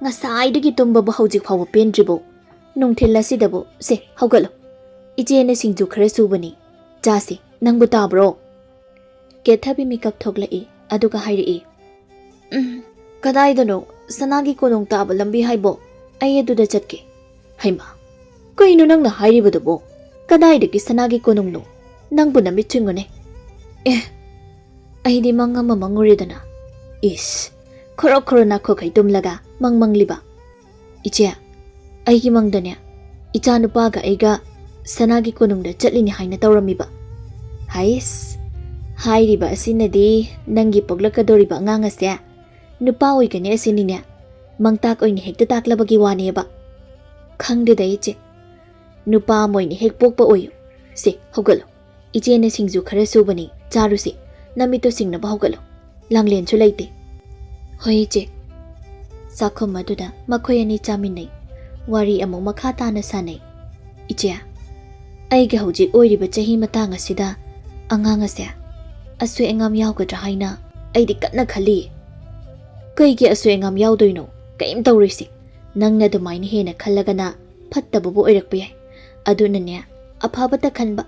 ꯉꯁꯥꯏꯗꯒꯤ ꯇꯨꯝꯕꯕꯨ ꯍꯧꯖꯤꯛ ꯐꯥꯎꯕ ꯄꯦꯟꯗ꯭ꯔꯤꯕꯣ ꯅꯨꯡꯊꯤꯜ ꯑꯁꯤꯗꯕꯨ ꯍꯧꯒꯠꯂꯣ ꯏꯆꯦꯅ ꯁꯤꯡꯖꯨ ꯈꯔ ꯁꯨꯕꯅꯤ ꯆꯥꯁꯤ ꯅꯪꯕꯨ ꯇꯥꯕ꯭ꯔꯣ ꯀꯦꯊꯕꯤ ꯃꯤꯀꯞ ꯊꯣꯛꯂꯛꯏ ꯑꯗꯨꯒ ꯍꯥꯏꯔꯛꯏ ꯀꯗꯥꯏꯗꯅꯣ ꯁꯅꯥꯒꯤ ꯀꯣꯅꯨꯡ ꯇꯥꯕ ꯂꯝꯕꯤ ꯍꯥꯏꯕꯣ ꯑꯩ ꯑꯗꯨꯗ ꯆꯠꯀꯦ ꯍꯩꯃꯥ ꯀꯩꯅꯣ ꯅꯪꯅ ꯍꯥꯏꯔꯤꯕꯗꯨꯕꯣ ꯀꯗꯥꯏꯗꯒꯤ ꯁꯅꯥꯒꯤ ꯀꯣꯅꯨꯡꯅꯣ ꯅꯪꯕꯨ ꯅꯃꯤꯠ ꯆꯤꯡꯉꯨꯅꯦ ꯑꯩꯗꯤ ꯃꯪ ꯑꯃ ꯃꯪꯉꯨꯔꯦꯗꯅ ꯏꯁ ꯈꯣꯔꯣ ꯅꯥꯈꯣꯛꯈꯩ ꯇꯨꯝꯂꯒ ꯃꯪꯂꯤꯕ ꯏꯆꯦ ꯑꯩꯒꯤ ꯃꯪꯗꯅꯦ ꯏꯆꯥꯅꯨꯄꯥꯒ ꯑꯩꯒ ꯁꯅꯥꯒꯤ ꯀꯣꯅꯨꯡꯗ ꯆꯠꯂꯤꯅꯤ ꯍꯥꯏꯅ ꯇꯧꯔꯝꯃꯤꯕ ꯍꯥꯏꯁ ꯍꯥꯏꯔꯤꯕ ꯑꯁꯤꯅꯗꯤ ꯅꯪꯒꯤ ꯄꯣꯛꯂꯛꯀꯗꯧꯔꯤꯕ ꯑꯉꯥꯡ ꯑꯁꯦ ꯅꯨꯄꯥ ꯑꯣꯏꯒꯅꯤ ꯑꯁꯤꯅꯤꯅꯦ ꯃꯪꯇꯥꯛ ꯑꯣꯏꯅ ꯍꯦꯛꯇ ꯇꯥꯛꯂꯕꯒꯤ ꯋꯥꯅꯦꯕ ꯈꯪꯗꯦꯗ ꯏꯆꯦ ꯅꯨꯄꯥ ꯑꯃ ꯑꯣꯏꯅ ꯍꯦꯛ ꯄꯣꯛꯄ ꯑꯣꯏꯌꯨ ꯍꯧꯒꯠꯂꯣ ꯏꯆꯦꯅ ꯁꯤꯡꯖꯨ ꯈꯔ ꯁꯨꯕꯅꯤ ꯆꯥꯔꯨꯁꯤ ꯅꯃꯤꯠꯇꯣ ꯁꯤꯡꯅꯕ ꯍꯧꯒꯠꯂꯣ ꯂꯥꯡꯂꯦꯟꯁꯨ ꯂꯩꯇꯦ ꯍꯣꯏ ꯏꯆꯦ ꯆꯥꯛꯈꯨꯝ ꯑꯗꯨꯗ ꯃꯈꯣꯏ ꯑꯅꯤ ꯆꯥꯃꯤꯟꯅꯩ ꯋꯥꯔꯤ ꯑꯃꯨꯛ ꯃꯈꯥ ꯇꯥꯅ ꯁꯥꯟꯅꯩ ꯏꯆꯦ ꯑꯩꯒꯤ ꯍꯧꯖꯤꯛ ꯑꯣꯏꯔꯤꯕ ꯆꯍꯤ ꯃꯇꯥꯡ ꯑꯁꯤꯗ ꯑꯉꯥꯡ ꯑꯁꯦ ꯑꯁꯣꯏ ꯑꯉꯥꯝ ꯌꯥꯎꯒꯗ꯭ꯔꯥ ꯍꯥꯏꯅ ꯑꯩꯗꯤ ꯀꯟꯅ ꯈꯜꯂꯤꯌꯦ ꯀꯩꯒꯤ ꯑꯁꯣꯏ ꯑꯉꯥꯝ ꯌꯥꯎꯗꯣꯏꯅꯣ ꯀꯩꯝ ꯇꯧꯔꯣꯏꯁꯤ ꯅꯪꯅ ꯑꯗꯨꯃꯥꯏꯅ ꯍꯦꯟꯅ ꯈꯜꯂꯒꯅ ꯐꯠꯇꯕꯕꯨ ꯑꯣꯏꯔꯛꯄ ꯌꯥꯏ ꯑꯗꯨꯅꯅꯦ ꯑꯐꯕꯇ ꯈꯟꯕ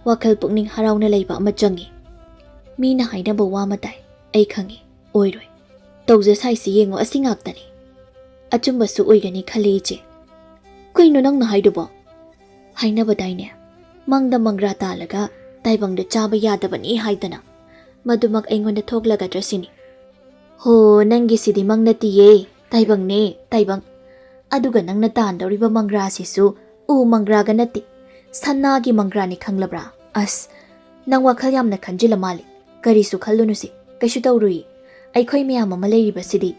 ꯋꯥꯈꯜ ꯄꯨꯛꯅꯤꯡ ꯍꯔꯥꯎꯅ ꯂꯩꯕ ꯑꯃ ꯆꯪꯉꯤ ꯃꯤꯅ ꯍꯥꯏꯅꯕ ꯋꯥ ꯑꯃ ꯇꯥꯏ ꯑꯩ ꯈꯪꯉꯤ ꯑꯣꯏꯔꯣꯏ ꯇꯧꯖꯁꯥꯏꯁꯤ ꯌꯦꯡꯉꯣ ꯑꯁꯤ ꯉꯥꯛꯇꯅꯤ ꯑꯆꯨꯝꯕꯁꯨ ꯑꯣꯏꯒꯅꯤ ꯈꯜꯂꯤ ꯏꯆꯦ ꯀꯩꯅꯣ ꯅꯪꯅ ꯍꯥꯏꯗꯨꯕꯣ ꯍꯥꯏꯅꯕꯗꯥꯏꯅꯦ ꯃꯪꯗ ꯃꯪꯒ꯭ꯔꯥ ꯇꯥꯜꯂꯒ ꯇꯥꯏꯕꯪꯗ ꯆꯥꯕ ꯌꯥꯗꯕꯅꯤ ꯍꯥꯏꯗꯅ ꯃꯗꯨꯃꯛ ꯑꯩꯉꯣꯟꯗ ꯊꯣꯛꯂꯒꯗ꯭ꯔꯥ ꯁꯤꯅꯤ ꯍꯣ ꯅꯪꯒꯤꯁꯤꯗꯤ ꯃꯪ ꯅꯠꯇꯤꯌꯦ ꯇꯥꯏꯕꯪꯅꯦ ꯇꯥꯏꯕꯪ ꯑꯗꯨꯒ ꯅꯪꯅ ꯇꯥꯟꯗꯧꯔꯤꯕ ꯃꯪꯒ꯭ꯔꯥꯁꯤꯁꯨ ꯎ ꯃꯪꯒ꯭ꯔꯥꯒ ꯅꯠꯇꯦ ꯁꯅꯥꯒꯤ ꯃꯪꯒ꯭ꯔꯥꯅꯤ ꯈꯪꯂꯕ꯭ꯔꯥ ꯑꯁ ꯅꯪ ꯋꯥꯈꯜ ꯌꯥꯝꯅ ꯈꯟꯖꯤꯜꯂ ꯃꯥꯜꯂꯤ ꯀꯔꯤꯁꯨ ꯈꯜꯂꯨꯅꯨꯁꯤ ꯀꯩꯁꯨ ꯇꯧꯔꯨꯏ ꯑꯩꯈꯣꯏ ꯃꯌꯥꯝ ꯑꯃ ꯂꯩꯔꯤꯕꯁꯤꯗꯤ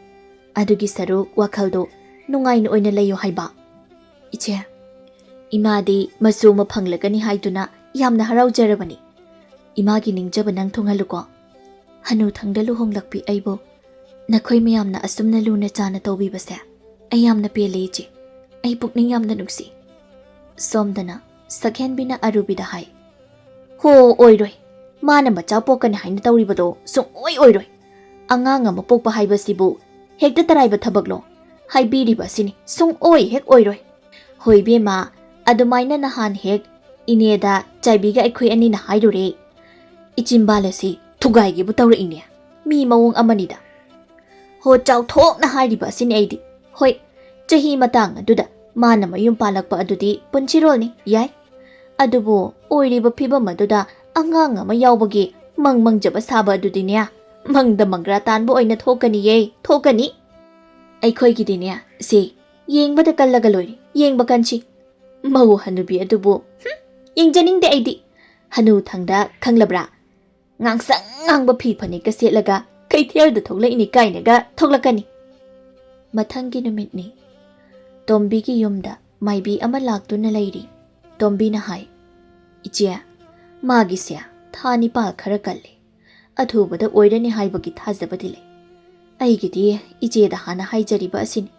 ꯑꯗꯨꯒꯤ ꯁꯔꯨꯛ ꯋꯥꯈꯜꯗꯣ ꯅꯨꯡꯉꯥꯏꯅ ꯑꯣꯏꯅ ꯂꯩꯌꯣ ꯍꯥꯏꯕ Iche, imadi masu ma phanglagani haiduna yamna haraujarabani. Imagi ningjaba nang thunghaluko. Hanuthangda luhonglakpi aibo. Nakhoi mayamna asumna luna chana tawbibase. Ayamna pele iche. Ay pukning yamna nungsi. Somdana sakhenbina arubida hai. Ho oiroi. Mana macha pokani haina tawribado sung oiroi. Angang ama pokpa haibasibu hekta taraiba thabaklo. Haibiriba sini sung hek oiroi. Hoibe ma adumaina nahan hek ineda chaibiga aikhoi ani na hairure. Ichimbalasi thugaigi bu tawra ine. Mi mawong amanida. Ho chau thok na hairiba sini aidi. Hoi chahi matang aduda mana mayum palakpa adudi punchirol ni yai. Adubu oiriba phibam aduda angang ama yaubagi mangmangjaba saba adudi ne. Mangda mangra tanbu oina thokani ye thokani. Aikhoi gi dinya si yengbada kallaga loiri yengba kanchi. Mau hanubi adubu yengjaningde aidi. Hanuthangda khanglabra. Ngangsang ngangba phi phani ka setlaga kaithel da thokla ini kainaga thoklakani. Mathangi numit ni Tombi ki yumda maibi ama laktuna leiri. Tombi na hai. Ichia magi sia thani pal khara kalli. Athubada oirani haibagi thajabadi le. Aigidi iche da hana haijariba asini.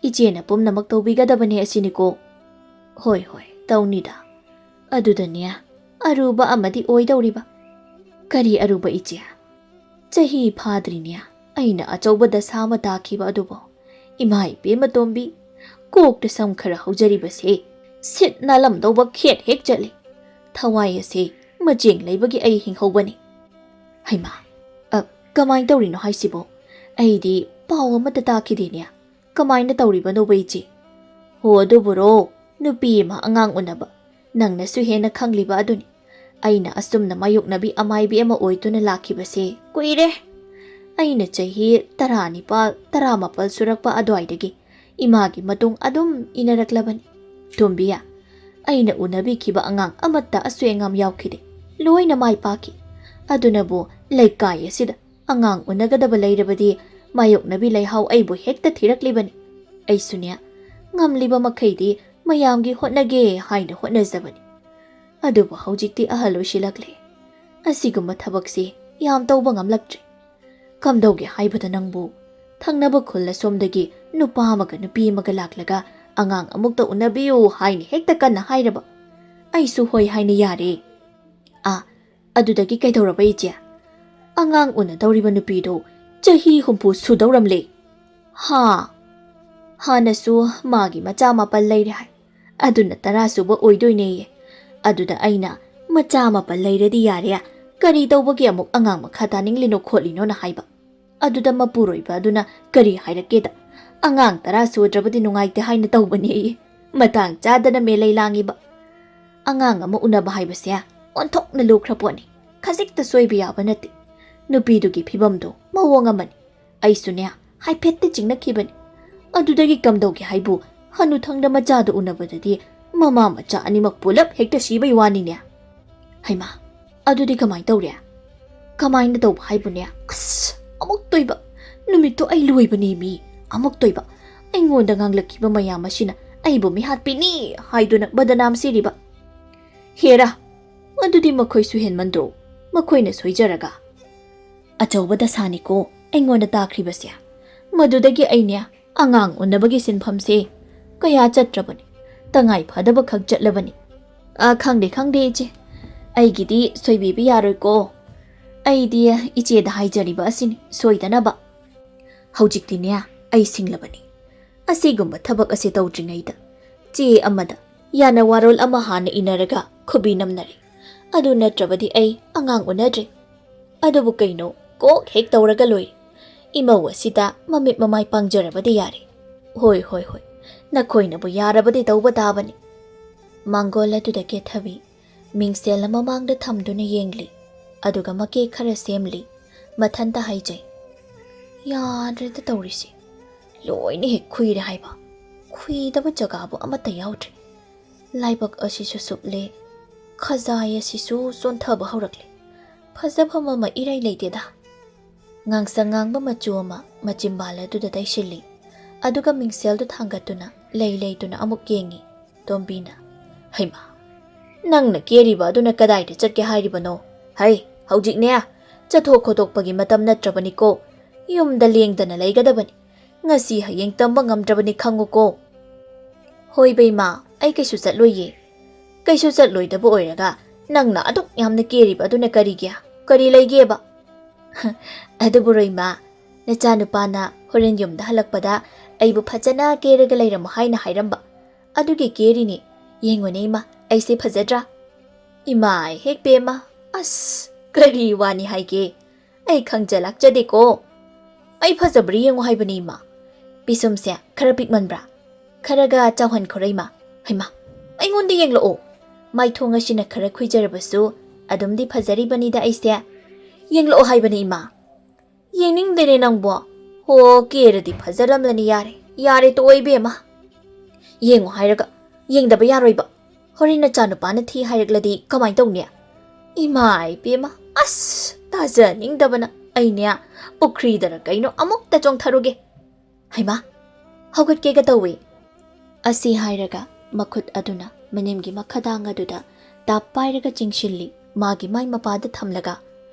Iche na pumnamak tawbigadabani asini ko. Hoi hoi tawnida. Adudanya aruba amadi oidawriba. Kari aruba iche. Chahi phadrinya aina achawbada sama takhiba adubo. Imai pema Tombi Kokta sam khara haujaribase sit nalam dawba khet hek jali. Thawai ase majeng leibagi ai hinghobani. Haima kamai tawrino haisibo. Aidi paw amata takhidenia. Kamai na tawriba no baichi. Ho aduburo nupi ma angang unaba. Nangna su hena khangliba aduni. Aina asumna mayuknabi amaibi ama oituna lakhibase kuire. Aina chahi taranipal taramapal surakpa adwaidagi. Imagi matung adum inaraklabani. Tombiya aina unabi kiba angang amatta aswengam yawkhide. Loina mai paki. Adunabu laikai asida angang unagadaba leirabadi mayoknabi leihau aibu hekta thiraklibani. Ai sunya ngamliba makhaidi mayamgi hotnage haina hotnajabani. Adubu haujikti ahalo shilakle. Asiguma thabakse yam tawba ngamlaktre. Kamdauge haibada nangbu thangnaba khulla somdagi nupa amaga nupi amaga laklaga angang amukta unabiyu haini hekta kanna hairaba. Aisu hoi haina yare. Adudagi kaidawraba iche. Angang unadawriba nupido chahi humpu sudawramle. Hanasu magi macha mapal leire hai. Aduna tarasuba oidoine. Aduda aina macha mapal leiradi yare. Kari tawbagi amuk angang makhataning lino kholino na haiba. Aduda mapuroiba aduna kari hairakeda. Angang tarasudrabadi nungaite haina tawbani. Matang chadana melay langiba. Angang ama unaba haibasya onthok na lukraponi. Khazikta soiba yaba nati. Nupidugi phibamdo mawong amani. Aisunya haipette chingnakibani. Adudagi kamdaugi haibu Hanuthangda machada unabadadi mama macha animak pulap hekta shibai waninya. Haima adudi kamai tawre. Kamai na tawba haibunya. Amuk toiba. Numito ay luwibani mi. Amuk toiba. Ay ngonda nganglakiba mayama sina. Ay bumihat pini. Haiduna badanam siriba. Hera. Adudi makoy suhen mandro. Makoy na soijaraga. Achawbada sani ko. Ay ngonda takriba siya. Madudagi ay niya. Angang unabagi sinpamse. Kaya chatrabani. Tangay padaba kagjatlabani. Khangde iche. Ay gidi soibibi yaroy ko. Ay di iche da haijariba asini soidanaba. Haujikti niya ay singlabani. Asigumba thabak ase tawdringayda. Che amada yana warol ama hana inaraga khubinamnari. Adu natrabadi ay angang unadre. Adubu kaino ko hek tawraga loy. Imawa sita mamit mamay pangjarabadi yari. Hoy. Nakoy na bu yarabadi tawba tabani. Mangola tu da kethabi. Mingsel mamangda thamduna yengli. Aduga make khara semli. Mathanta haijay. Yadreda tawrisi. Loine hek khuire haiba. Khuidaba jagabu amata yaudre. Laibak asisu suple. Khazaya sisu sontaba haurakle. Phazabha mama irai leiteda. Ngangsangangba machuama machimbala tu da taishili. Aduga mingsel tu thangatuna leituna amuk yengi. ꯇꯣꯝꯕꯤꯅ ꯍꯩꯃꯥ ꯅꯪꯅ ꯀꯦꯔꯤꯕ ꯑꯗꯨꯅ ꯀꯗꯥꯏꯗ ꯆꯠꯀꯦ ꯍꯥꯏꯔꯤꯕꯅꯣ ꯍꯩ ꯍꯧꯖꯤꯛꯅꯦ ꯆꯠꯊꯣꯛ ꯈꯣꯠꯇꯣꯛꯄꯒꯤ ꯃꯇꯝ ꯅꯠꯇ꯭ꯔꯕꯅꯤꯀꯣ ꯌꯨꯝꯗ ꯂꯦꯡꯗꯅ ꯂꯩꯒꯗꯕꯅꯤ ꯉꯁꯤ ꯍꯌꯦꯡ ꯇꯝꯕ ꯉꯝꯗ꯭ꯔꯕꯅꯤ ꯈꯪꯉꯨꯀꯣ ꯍꯣꯏ ꯕꯩꯃꯥ ꯑꯩ ꯀꯩꯁꯨ ꯆꯠꯂꯣꯏꯌꯦ ꯀꯩꯁꯨ ꯆꯠꯂꯣꯏꯗꯕ ꯑꯣꯏꯔꯒ ꯅꯪꯅ ꯑꯗꯨꯛ ꯌꯥꯝꯅ ꯀꯦꯔꯤꯕ ꯑꯗꯨꯅ ꯀꯔꯤꯒꯤ ꯀꯔꯤ ꯂꯩꯒꯦꯕ ꯑꯗꯨꯕꯨ ꯔꯣꯏꯃꯥ ꯅꯆꯥꯅꯨꯄꯥꯅ ꯍꯣꯔꯦꯟ ꯌꯨꯝꯗ ꯍꯜꯂꯛꯄꯗ ꯑꯩꯕꯨ ꯐꯖꯅ ꯀꯦꯔꯒ ꯂꯩꯔꯝꯃꯣ ꯍꯥꯏꯅ ꯍꯥꯏꯔꯝꯕ ꯑꯗꯨꯒꯤ ꯀꯦꯔꯤꯅꯤ ꯌꯦꯡꯉꯨꯅꯦ ꯏꯃꯥ ꯑꯩꯁꯦ ꯐꯖꯗ꯭ꯔꯥ 이마이 헥베마 아스 그리 와니 하이게 ꯑꯩ ꯈꯪꯖ ꯂꯥꯛꯆꯗꯦꯀꯣ ꯑꯩ ꯐꯖꯕ꯭ꯔꯥ ꯌꯦꯡꯉꯣ ꯍꯥꯏꯕꯅꯤ ꯏꯃꯥ ꯄꯤꯁꯨꯝꯁꯦ ꯈꯔ ꯄꯤꯛꯃꯟꯕ꯭ꯔꯥ ꯈꯔꯒ ꯆꯥꯎꯍꯟꯈꯣꯔ ꯏꯃꯥ ꯍꯩꯃꯥ ꯑꯩꯉꯣꯟꯗ ꯌꯦꯡꯂꯛꯑꯣ ꯃꯥꯏꯊꯣꯡ ꯑꯁꯤꯅ ꯈꯔ ꯈꯨꯏꯖꯔꯕꯁꯨ ꯑꯗꯨꯝꯗꯤ ꯐꯖꯔꯤꯕꯅꯤꯗ ꯑꯩꯁꯦ ꯌꯦꯡꯂꯛꯑꯣ ꯍꯥꯏꯕꯅꯤ ꯏꯃꯥ ꯌꯦꯡꯅꯤꯡꯗꯦꯅꯦ ꯅꯪꯕꯣ ꯍꯣ ꯀꯦꯔꯗꯤ ꯐꯖꯔꯝꯂꯅꯤ ꯌꯥꯔꯦ ꯌꯥꯔꯦ ꯇꯣꯛꯑꯣ ꯏꯕꯦꯝꯃ ꯌꯦꯡꯉꯣ ꯍꯥꯏꯔꯒ ꯌꯦꯡꯗꯕ ꯌꯥꯔꯣꯏꯕ ꯍꯣꯔꯦꯟ ꯅꯆꯥꯅꯨꯄꯥꯅ ꯊꯤ ꯍꯥꯏꯔꯛꯂꯗꯤ ꯀꯃꯥꯏ ꯇꯧꯅꯤ 이마이 ꯕꯦꯝꯃ ꯑꯁ ꯇꯥꯖꯅꯤꯡꯗꯕꯅ ꯑꯩꯅꯦ ꯄꯨꯈ꯭ꯔꯤꯗꯔ ꯀꯩꯅꯣ ꯑꯃꯨꯛꯇ ꯆꯣꯡꯊꯔꯨꯒꯦ ꯍꯩꯃꯥ ꯍꯧꯒꯠꯀꯦꯒ ꯇꯧꯋꯦ ꯑꯁꯤ ꯍꯥꯏꯔꯒ ꯃꯈꯨꯠ ꯑꯗꯨꯅ ꯃꯅꯤꯡꯒꯤ ꯃꯈꯥꯗꯥꯡ ꯑꯗꯨꯗ ꯇꯥꯞ ꯄꯥꯏꯔꯒ ꯆꯤꯡꯁꯤꯜꯂꯤ ꯃꯥꯒꯤ ꯃꯥꯏ ꯃꯄꯥꯗ ꯊꯝꯂꯒ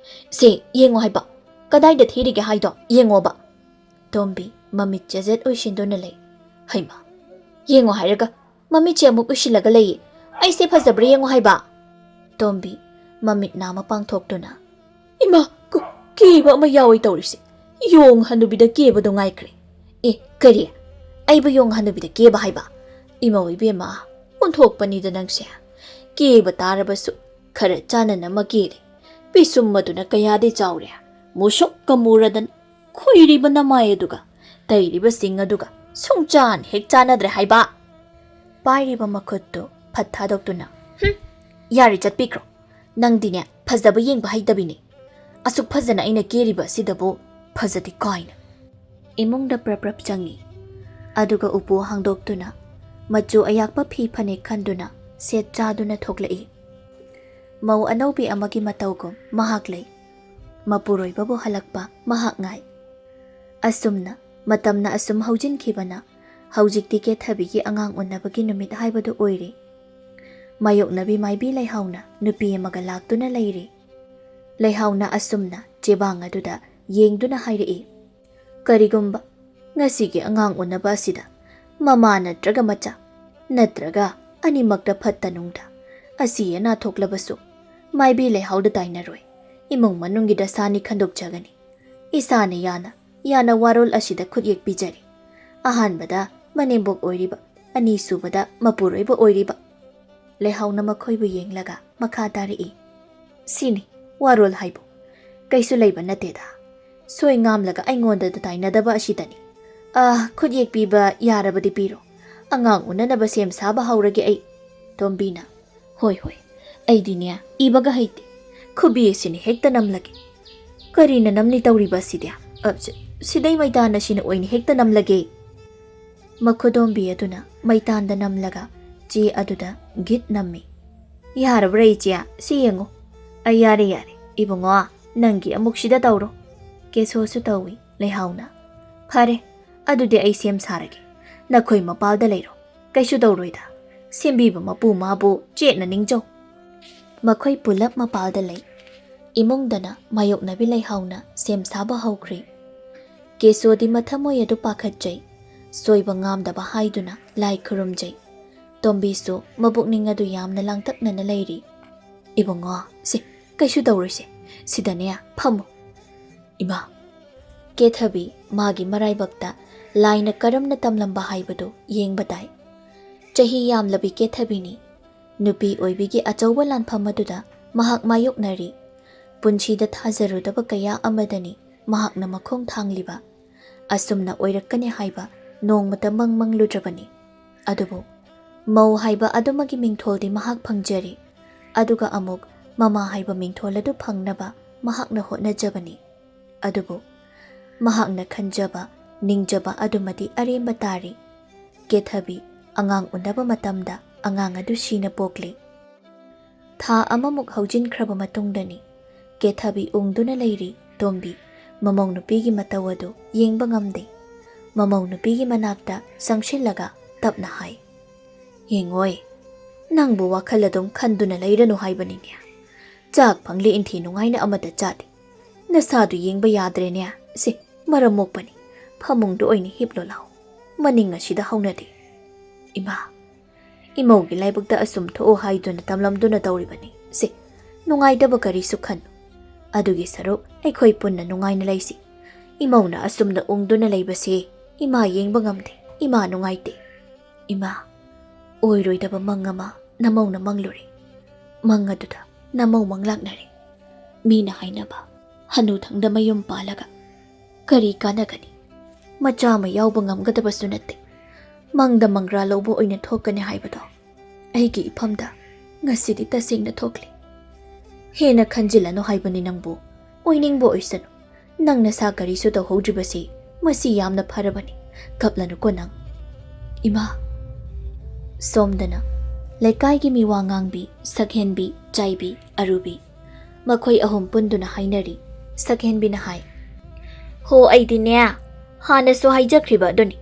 ꯁꯦ ꯌꯦꯡꯉꯣ ꯍꯥꯏꯕ ꯀꯗꯥꯏꯗ ꯊꯤꯔꯤꯒꯦ ꯍꯥꯏꯗꯣ ꯌꯦꯡꯉꯣꯕ ꯇꯣꯝꯕꯤ ꯃꯃꯤꯠ ꯆꯦꯖꯦꯠ ꯑꯣꯏꯁꯤꯟꯗꯨꯅ ꯂꯩ ꯍꯩꯃꯥ ꯌꯦꯡꯉꯣ ꯍꯥꯏꯔꯒ ꯃꯃꯤꯠꯁꯦ ꯑꯃꯨꯛ ꯎꯏꯁꯤꯜꯂꯒ ꯂꯩꯌꯦ ꯑꯩꯁꯦ ꯐꯖꯕ꯭ꯔꯥ ꯌꯦꯡꯉꯣ ꯍꯥꯏꯕ ꯇꯣꯝꯕꯤ ꯃꯃꯤꯠ ꯅꯥꯃ ꯄꯥꯡꯊꯣꯛꯇꯨꯅ ꯏꯃꯥ ꯀꯦꯕ ꯑꯃ ꯌꯥꯎꯏ ꯇꯧꯔꯤꯁꯦ ꯌꯣꯡ ꯍꯅꯨꯕꯤꯗ ꯀꯦꯕꯗꯣ ꯉꯥꯏꯈ꯭ꯔꯦ ꯑꯦ ꯀꯔꯤ ꯑꯩꯕꯨ ꯌꯣꯡ ꯍꯅꯨꯕꯤꯗ ꯀꯦꯕ ꯍꯥꯏꯕ ꯏꯃꯧ ꯏꯕꯦꯝꯃ ꯑꯣꯟꯊꯣꯛꯄꯅꯤꯗ ꯅꯪꯁꯦ ꯀꯦꯕ ꯇꯥꯔꯕꯁꯨ ꯈꯔ ꯆꯥꯟꯅꯅ ꯑꯃ ꯀꯦꯔꯦ ꯄꯤꯁꯨꯝ ꯑꯗꯨꯅ ꯀꯌꯥꯗꯤ ꯆꯥꯎꯔꯦ ꯃꯨꯁꯨꯛꯀ ꯃꯨꯔꯗꯅ ꯈꯨꯏꯔꯤꯕ ꯅꯃꯥꯏ ꯑꯗꯨꯒ ꯇꯩꯔꯤꯕ ꯁꯤꯡ ꯑꯗꯨꯒ ꯁꯨꯡꯆꯥꯟ ꯍꯦꯛ ꯆꯥꯟꯅꯗ꯭ꯔꯦ ꯍꯥꯏꯕ ꯄꯥꯏꯔꯤꯕ ꯃꯈꯨꯠꯇꯨ ꯐꯠ ꯊꯥꯗꯣꯛꯇꯨꯅ ꯌꯥꯔꯦ ꯆꯠꯄꯤꯈ꯭ꯔꯣ ꯅꯪꯗꯤꯅꯦ ꯐꯖꯕ ꯌꯦꯡꯕ ꯍꯩꯇꯕꯤꯅꯤ ꯑꯁꯨꯛ ꯐꯖꯅ ꯑꯩꯅ ꯀꯦꯔꯤꯕ ꯑꯁꯤꯗꯕꯨ ꯐꯖꯗꯦ ꯀꯥꯏꯅ ꯏꯃꯨꯡꯗ ꯄ꯭ꯔꯞ ꯆꯪꯉꯤ ꯑꯗꯨꯒ ꯎꯄꯨ ꯍꯥꯡꯗꯣꯛꯇꯨꯅ ꯃꯆꯨ ꯑꯌꯥꯛꯄ ꯐꯤ ꯐꯅꯦꯛ ꯈꯟꯗꯨꯅ ꯁꯦꯠ ꯆꯥꯗꯨꯅ ꯊꯣꯛꯂꯛꯏ ꯃꯧ ꯑꯅꯧꯕꯤ ꯑꯃꯒꯤ ꯃꯇꯧꯒꯨꯝ ꯃꯍꯥꯛ ꯂꯩ ꯃꯄꯨꯔꯣꯏꯕꯕꯨ ꯍꯜꯂꯛꯄ ꯃꯍꯥꯛ ꯉꯥꯏ ꯑꯁꯨꯝꯅ ꯃꯇꯝꯅ ꯑꯁꯨꯝ ꯍꯧꯖꯤꯟꯈꯤꯕꯅ ꯍꯧꯖꯤꯛꯇꯤ ꯀꯦꯊꯕꯤꯒꯤ ꯑꯉꯥꯡ ꯎꯟꯅꯕꯒꯤ ꯅꯨꯃꯤꯠ ꯍꯥꯏꯕꯗꯨ ꯑꯣꯏꯔꯦ ꯃꯥꯌꯣꯛꯅꯕꯤ ꯃꯥꯏꯕꯤ ꯂꯩꯍꯥꯎꯅ ꯅꯨꯄꯤ ꯑꯃꯒ ꯂꯥꯛꯇꯨꯅ ꯂꯩꯔꯤ ꯂꯩꯍꯥꯎꯅ ꯑꯁꯨꯝꯅ ꯆꯦꯕꯥꯡ ꯑꯗꯨꯗ ꯌꯦꯡꯗꯨꯅ ꯍꯥꯏꯔꯛꯏ ꯀꯔꯤꯒꯨꯝꯕ ꯉꯁꯤꯒꯤ ꯑꯉꯥꯡ ꯎꯟꯅꯕ ꯑꯁꯤꯗ ꯃꯃꯥ ꯅꯠꯇ꯭ꯔꯒ ꯃꯆꯥ ꯅꯠꯇ꯭ꯔꯒ ꯑꯅꯤꯃꯛꯇ ꯐꯠꯇ ꯅꯨꯡꯗ ꯑꯁꯤ ꯑꯅꯥ ꯊꯣꯛꯂꯕꯁꯨ ꯃꯥꯏꯕꯤ ꯂꯩꯍꯥꯎꯗ ꯇꯥꯏꯅꯔꯣꯏ ꯏꯃꯨꯡ ꯃꯅꯨꯡꯒꯤ ꯗꯁꯥꯅꯤ ꯈꯟꯗꯣꯛꯆꯒꯅꯤ ꯏꯁꯥꯅ ꯌꯥꯅ ꯋꯥꯔꯣꯜ ꯑꯁꯤꯗ ꯈꯨꯠꯌꯦꯛ ꯄꯤꯖꯔꯤ ꯑꯍꯥꯟꯕꯗ ꯃꯅꯦꯝꯕꯣꯛ ꯑꯣꯏꯔꯤꯕ ꯑꯅꯤꯁꯨꯕꯗ ꯃꯄꯨꯔꯣꯏꯕ ꯑꯣꯏꯔꯤꯕ ꯂꯩꯍꯥꯎꯅ ꯃꯈꯣꯏꯕꯨ ꯌꯦꯡꯂꯒ ꯃꯈꯥ ꯇꯥꯔꯛꯏ ꯁꯤꯅꯤ ꯋꯥꯔꯣꯜ ꯍꯥꯏꯕꯨ ꯀꯩꯁꯨ ꯂꯩꯕ ꯅꯠꯇꯦꯗ ꯁꯣꯏ ꯉꯥꯝꯂꯒ ꯑꯩꯉꯣꯟꯗ ꯇꯥꯏꯅꯗꯕ ꯑꯁꯤꯗꯅꯤ ꯈꯨꯠꯌꯦꯛ ꯄꯤꯕ ꯌꯥꯔꯕꯗꯤ ꯄꯤꯔꯣ ꯑꯉꯥꯡ ꯎꯅꯅꯕ ꯁꯦꯝ ꯁꯥꯕ ꯍꯧꯔꯒꯦ ꯑꯩ ꯇꯣꯝꯕꯤꯅ ꯍꯣꯏ ꯑꯩꯗꯤꯅꯦ ꯏꯕꯒ ꯍꯩꯇꯦ ꯈꯨꯕꯤ ꯑꯁꯤꯅ ꯍꯦꯛꯇ ꯅꯝꯂꯒꯦ ꯀꯔꯤꯅ ꯅꯝꯂꯤ ꯇꯧꯔꯤꯕ ꯑꯁꯤꯗꯤ ꯁꯤꯗꯩ ꯃꯩꯇꯥꯟ ꯑꯁꯤꯅ ꯑꯣꯏꯅ ꯍꯦꯛꯇ ꯅꯝꯂꯒꯦ ꯃꯈꯨꯗꯣꯝꯕꯤ ꯑꯗꯨꯅ ꯃꯩꯇꯥꯟꯗ ꯅꯝꯂꯒ ꯆꯦ ꯑꯗꯨꯗ ꯒꯤꯠ ꯅꯝꯃꯤ ꯌꯥꯔꯕ꯭ꯔꯥ ꯏꯆꯦ ꯁꯤ ꯌꯦꯡꯉꯣ ꯑꯩ ꯌꯥꯔꯦ ꯏꯕꯨꯡꯉꯣ ꯅꯪꯒꯤ ꯑꯃꯨꯛ ꯁꯤꯗ ꯇꯧꯔꯣ ꯀꯦꯁꯣꯁꯨ ꯇꯧꯏ ꯂꯩꯍꯥꯎꯅ ꯐꯔꯦ ꯑꯗꯨꯗꯤ ꯑꯩ ꯁꯦꯝ ꯁꯥꯔꯒꯦ ꯅꯈꯣꯏ ꯃꯄꯥꯜꯗ ꯂꯩꯔꯣ ꯀꯩꯁꯨ ꯇꯧꯔꯣꯏꯗ ꯁꯦꯝꯕꯤꯕ ꯃꯄꯨ ꯃꯥꯕꯨ ꯆꯦꯠꯅ ꯅꯤꯡꯖꯧ ꯃꯈꯣꯏ ꯄꯨꯂꯞ ꯃꯄꯥꯜꯗ ꯂꯩ ꯏꯃꯨꯡꯗꯅ ꯃꯥꯌꯣꯛꯅꯕꯤ ꯂꯩꯍꯥꯎꯅ ꯁꯦꯝ ꯁꯥꯕ ꯍꯧꯈ꯭ꯔꯦ ꯀꯦꯁꯣꯗꯤ ꯃꯊꯃꯣꯏ ꯑꯗꯨ ꯄꯥꯈꯠꯆꯩ ꯁꯣꯏꯕ ꯉꯥꯝꯗꯕ ꯍꯥꯏꯗꯨꯅ ꯂꯥꯏ ꯈꯨꯔꯨꯝꯖꯩ ꯇꯣꯝꯕꯤꯁꯨ ꯃꯕꯨꯛꯅꯤꯡ ꯑꯗꯨ ꯌꯥꯝꯅ ꯂꯥꯡꯇꯛꯅꯅ ꯂꯩꯔꯤ ꯏꯕꯨꯡꯉꯣ ꯁꯤ ꯀꯩꯁꯨ ꯇꯧꯔꯣꯏꯁꯦ ꯁꯤꯗꯅꯦ ꯐꯝꯃꯨ ꯏꯃꯥ ꯀꯦꯊꯕꯤ ꯃꯥꯒꯤ ꯃꯔꯥꯏꯕꯛꯇ ꯂꯥꯏꯅ ꯀꯔꯝꯅ ꯇꯝꯂꯝꯕ ꯍꯥꯏꯕꯗꯨ ꯌꯦꯡꯕ ꯇꯥꯏ ꯆꯍꯤ ꯌꯥꯝꯂꯕꯤ ꯀꯦꯊꯕꯤꯅꯤ ꯅꯨꯄꯤ ꯑꯣꯏꯕꯤꯒꯤ ꯑꯆꯧꯕ ꯂꯥꯟꯐꯝ ꯑꯗꯨꯗ ꯃꯍꯥꯛ ꯃꯥꯌꯣꯛꯅꯔꯤ ꯄꯨꯟꯁꯤꯗ ꯊꯥꯖꯔꯨꯗꯕ ꯀꯌꯥ ꯑꯃꯗꯅꯤ ꯃꯍꯥꯛꯅ ꯃꯈꯣꯡ ꯊꯥꯡꯂꯤꯕ ꯑꯁꯨꯝꯅ ꯑꯣꯏꯔꯛꯀꯅꯤ ꯍꯥꯏꯕ ꯅꯣꯡꯃꯇ ꯃꯪꯂꯨꯗ꯭ꯔꯕꯅꯤ ꯑꯗꯨꯕꯨ ꯃꯧ ꯍꯥꯏꯕ ꯑꯗꯨꯃꯒꯤ ꯃꯤꯡꯊꯣꯜꯗꯤ ꯃꯍꯥꯛ ꯐꯪꯖꯔꯤ ꯑꯗꯨꯒ ꯑꯃꯨꯛ ꯃꯃꯥ ꯍꯥꯏꯕ ꯃꯤꯡꯊꯣꯜ ꯑꯗꯨ ꯐꯪꯅꯕ ꯃꯍꯥꯛꯅ ꯍꯣꯠꯅꯖꯕꯅꯤ ꯑꯗꯨꯕꯨ ꯃꯍꯥꯛꯅ ꯈꯟꯖꯕ ꯅꯤꯡꯖꯕ ꯑꯗꯨꯃꯗꯤ ꯑꯔꯦꯝꯕ ꯇꯥꯔꯤ ꯀꯦꯊꯕꯤ ꯑꯉꯥꯡ ꯎꯅꯕ ꯃꯇꯝꯗ ꯑꯉꯥꯡ ꯑꯗꯨ ꯁꯤꯅ ꯄꯣꯛꯂꯤ ꯊꯥ ꯑꯃꯃꯨꯛ ꯍꯧꯖꯤꯟꯈ꯭ꯔꯕ ꯃꯇꯨꯡꯗꯅꯤ ꯀꯦꯊꯕꯤ ꯎꯪꯗꯨꯅ ꯂꯩꯔꯤ ꯇꯣꯝꯕꯤ ꯃꯃꯧ ꯅꯨꯄꯤꯒꯤ ꯃꯇꯧ ꯑꯗꯨ ꯌꯦꯡꯕ ꯉꯝꯗꯦ ꯃꯃꯧ ꯅꯨꯄꯤꯒꯤ ꯃꯅꯥꯛꯇ ꯆꯪꯁꯤꯜꯂꯒ ꯇꯞꯅ ꯍꯥꯏ Yengoi, nangbu wakhal adum khanduna leiranu haibaninya. Chak phangli inthi nungaina amata chadi. Nasadu yengba yadrenya, si maramokpani. Phamungdu oini hiplo lau. Maning asida haunadi. Ima, imaugi laibukta asum tho haiduna tamlamduna tawribani. Si, nungaidaba karisu khanu. Adugi saruk aikhoi punna nungaina laisi. Imauna asumna ungduna laibasi. Ima yengba ngamde. Ima nungaite. Ima, oiroidaba mangama namauna mangluri. Mangaduda namau manglaknari. Mina hainaba. Hanuthangda mayum palaga. Kari kanagani. Macha ma yauba ngamgadabasu natte. Mangda mangra laubo oina thokane haibado. Aigi ipamda ngasidi tasingna thokli. Hena khanjilano haibani nangbu. Oiningbo oisanu. Nangna sa karisu tawhodribasi masi yamna pharabani. Kaplanu ko nang. Ima. Somdana. Laikai miwa ngangbi, sakhenbi, chaibi, arubi. Makhoi ahum punduna hainari. Sakhenbi na hai. Ho aidine. Hana so haijakriba doni.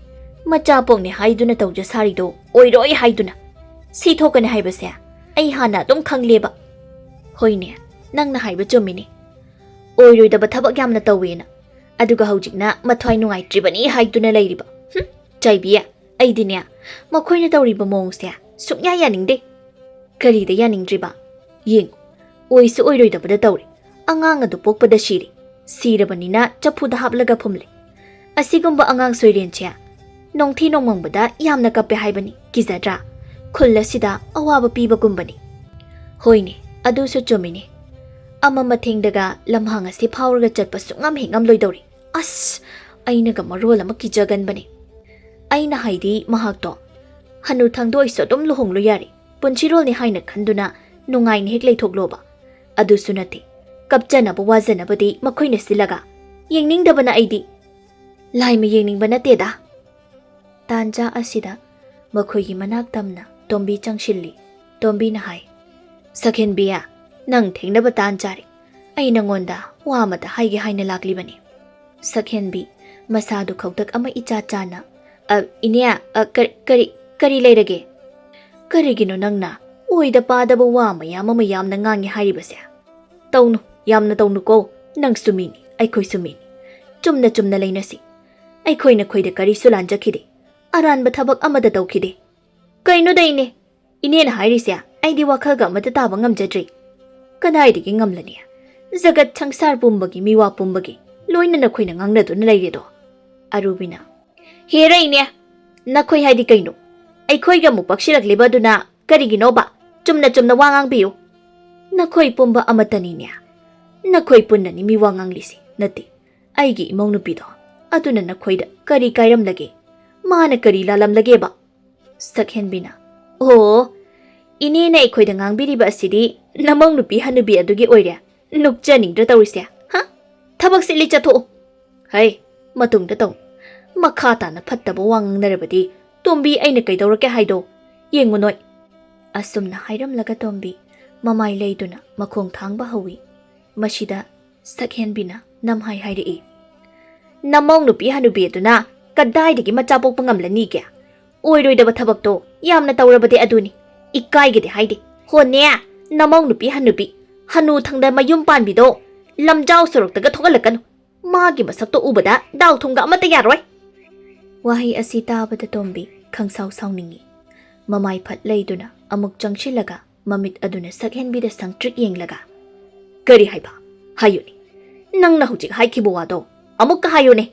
Macha pongni haiduna tawja sarido. Oiroi haiduna. Si thokane haibase. Ai hana dum khangleba. Hoine. Nangna haiba chomini. Oiroidaba thabak yamna tawena. Aduga haujikna mathwai nungaitribani haiduna leiriba. Chaibiya. Aidine. Makhoina tawriba mongse. Suknya yaningde. Karida yaningdriba. Yeng. Oisu oiroidabada tawri. Angang adu pokpada shiri. Sirabanina chapuda haplaga phumle. Asigumba angang soirenchya. Nongthi nongmangbada yamna kape haibani. Kizadra. Khulla sida awaba piba gumbani. Hoine. Adusu chomini. Ama mathengdaga lamhang asi phawraga chatpa sungam hengam loidori. As. Ainaga marol ama kijaganbani. Aina haidi mahakto. Hanuthangda oisu adum luhonglo yari. Punchirol ni haina khanduna nungai ni hek leithokloba. Adusu nati. Kapjanaba wajanabadi makhoina silaga. Yengningdabana aidi. Laima yengningba nateda. Tanja asida makhoigi manak tamna tombi changshilli. Tombi na hai. Sakhenbiya nang thengnaba tanjari. Ai nangonda wamata haige haina laklibani. Sakhenbi masadu khautak ama icha chana. Inya kari leirage. Karigino nangna oida padaba wama yamna ngangi hairibase. Tawnu yamna tawnu ko nang sumini aikhoi sumini. Chumna leinasi. Aikhoina khoida kari sulanjakide. Aranba thabak amada tawkhide. Kaino daine. Inena hairisya aidi wakhalga amata taba ngamjadri. Kanaidigi ngamlani. Zagat sangsar pumbagi miwa pumbagi. Loina nakhoina ngangnaduna leiredo. Arubina. Hera ine. Nakhoi haidi kaino. Aikhoiga mupakshiragliba duna kariginoba. Chumna wangang biyo. Nakhoi pumba amataninya. Nakhoi punnani miwa nganglisi. Nati. Aigi imongnu pido. Aduna nakhoida kari kairam lage. Mana kari lalam lage ba. Sakhenbina. Oh. Inena aikhoida ngangbiriba asidi namong nupi hanubi adugi oire. Nukjaningdra tawrisya. Ha? Thabak sili chatho. Hai. Matungda taw. Makhata na phattaba wangang narabadi. Tombi aina kaidawrake haido. Yengu noi. Asumna hairam laga tombi. Mamai leiduna makhong thangba hawi. Mashida Sakhenbina namhai hairi. Namong nupi hanubi aduna kadaidagi macha pokpa ngamlani kya. Oiroidaba thabakto yamna tawrabade aduni. Ikaigede haide. Honne namong nupi hanubi. Hanuthangda mayum panbido. Lamjau soroktaga thogalakanu. Magi masakto ubada daw thunga amata yaroi. Wahi asi tabada tombi khangsau sauningi. Mamai phat leiduna amuk changshilaga mamit aduna Sakhenbida sangtrik yenglaga. Kari haiba. Hayuni. Nangna hujik haikhibo wado. Amukka hayune.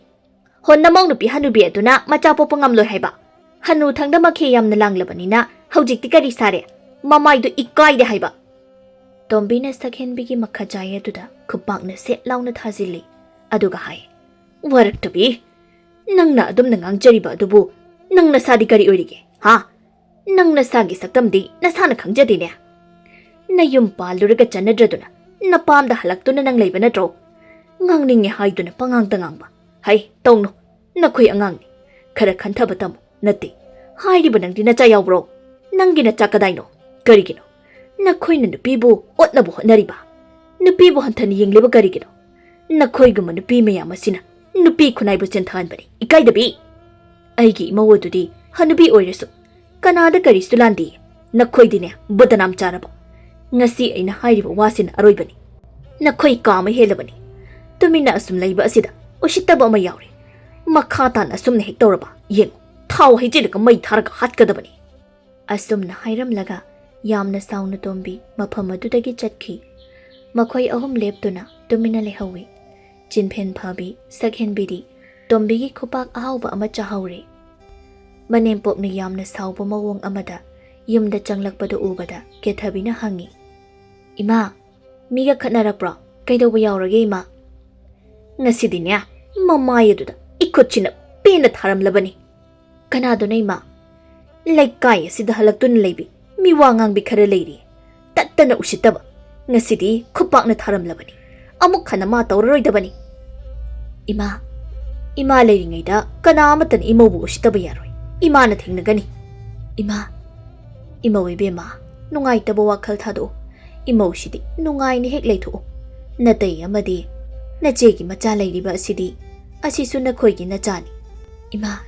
Honnamong nupi hanubi aduna macha popa ngamloi haiba. Hanuthangda makhe yamna langlabanina hujikti kari sare. Mamaidu ikaide haiba. Tombina Sakhenbigi makhajaya aduda khupakna set launa thazili. Aduga hai. Waraktabi. Nangna adum nangangjariba adubu nangna sadi kari oirige. Ha? Nangna sagi saktamdi nasana khangjadine. Nayum paluraga chanadraduna. Napamda halaktuna nang leiba natro. Ngangninge haiduna pangangta ngangba. Hai, tawno. Nakhoi angangni. Khara khantaba tamu. Nati. Hairiba nangdi nacha yawbro. Nangi nacha kadaino. Karigino. Nakhoi na nupibu otnabu honariba. Nupibu hantani yengleba karigino. Nakhoi guma nupi mayama sina. Nupi khunaibu chenthanbani. Ikaidabi. Aigi imawadudi hanubi oirasu. Kanada karisu landi. Nakoidine, Budanam charaba. Ngasi aina hairiba wasin aroibani. Nakoi kama helabani. Tumina asum laiba asida. Ushitaba ama yauri. Makhatan asumna hektoraba. Yeng. Thau hijilaka mai tharaga hatkadabani. Asumna hairam laga. Yamna sauna tombi. Mapamadudagi chatki. Makhoi ahum leptuna. Tumina lehawi. Jinpen phabi. Sakhen bidi. Tombigi kupak ahauba ama chahauri. Manempok ni yamna sauba mawong amada. Yumda changlakpado ubada. Kethabina hangi. Ima. Miga khatnarakbra. Kaidawba yaurage ima. Ngasidinya. Mamayaduda. Ikotchina. Pena tharamlabani. Kanadona ima. Laikkai asida halaktuna leibi. Miwangang bikhara leiri. Tattana ushitaba. Ngasidi khupakna tharamlabani. Amuk khana ma tawraroidabani. Ima leiringaida kana amatan imobu ushitaba yaroi. Ima na thingnagani. Ima webema. Nungaitaba wakhal thado. Imo shidi nungai ni hek leitho. Natay amadi. Nachegi macha leiriba asidi. Asisu nakhoi gi nachani. Ima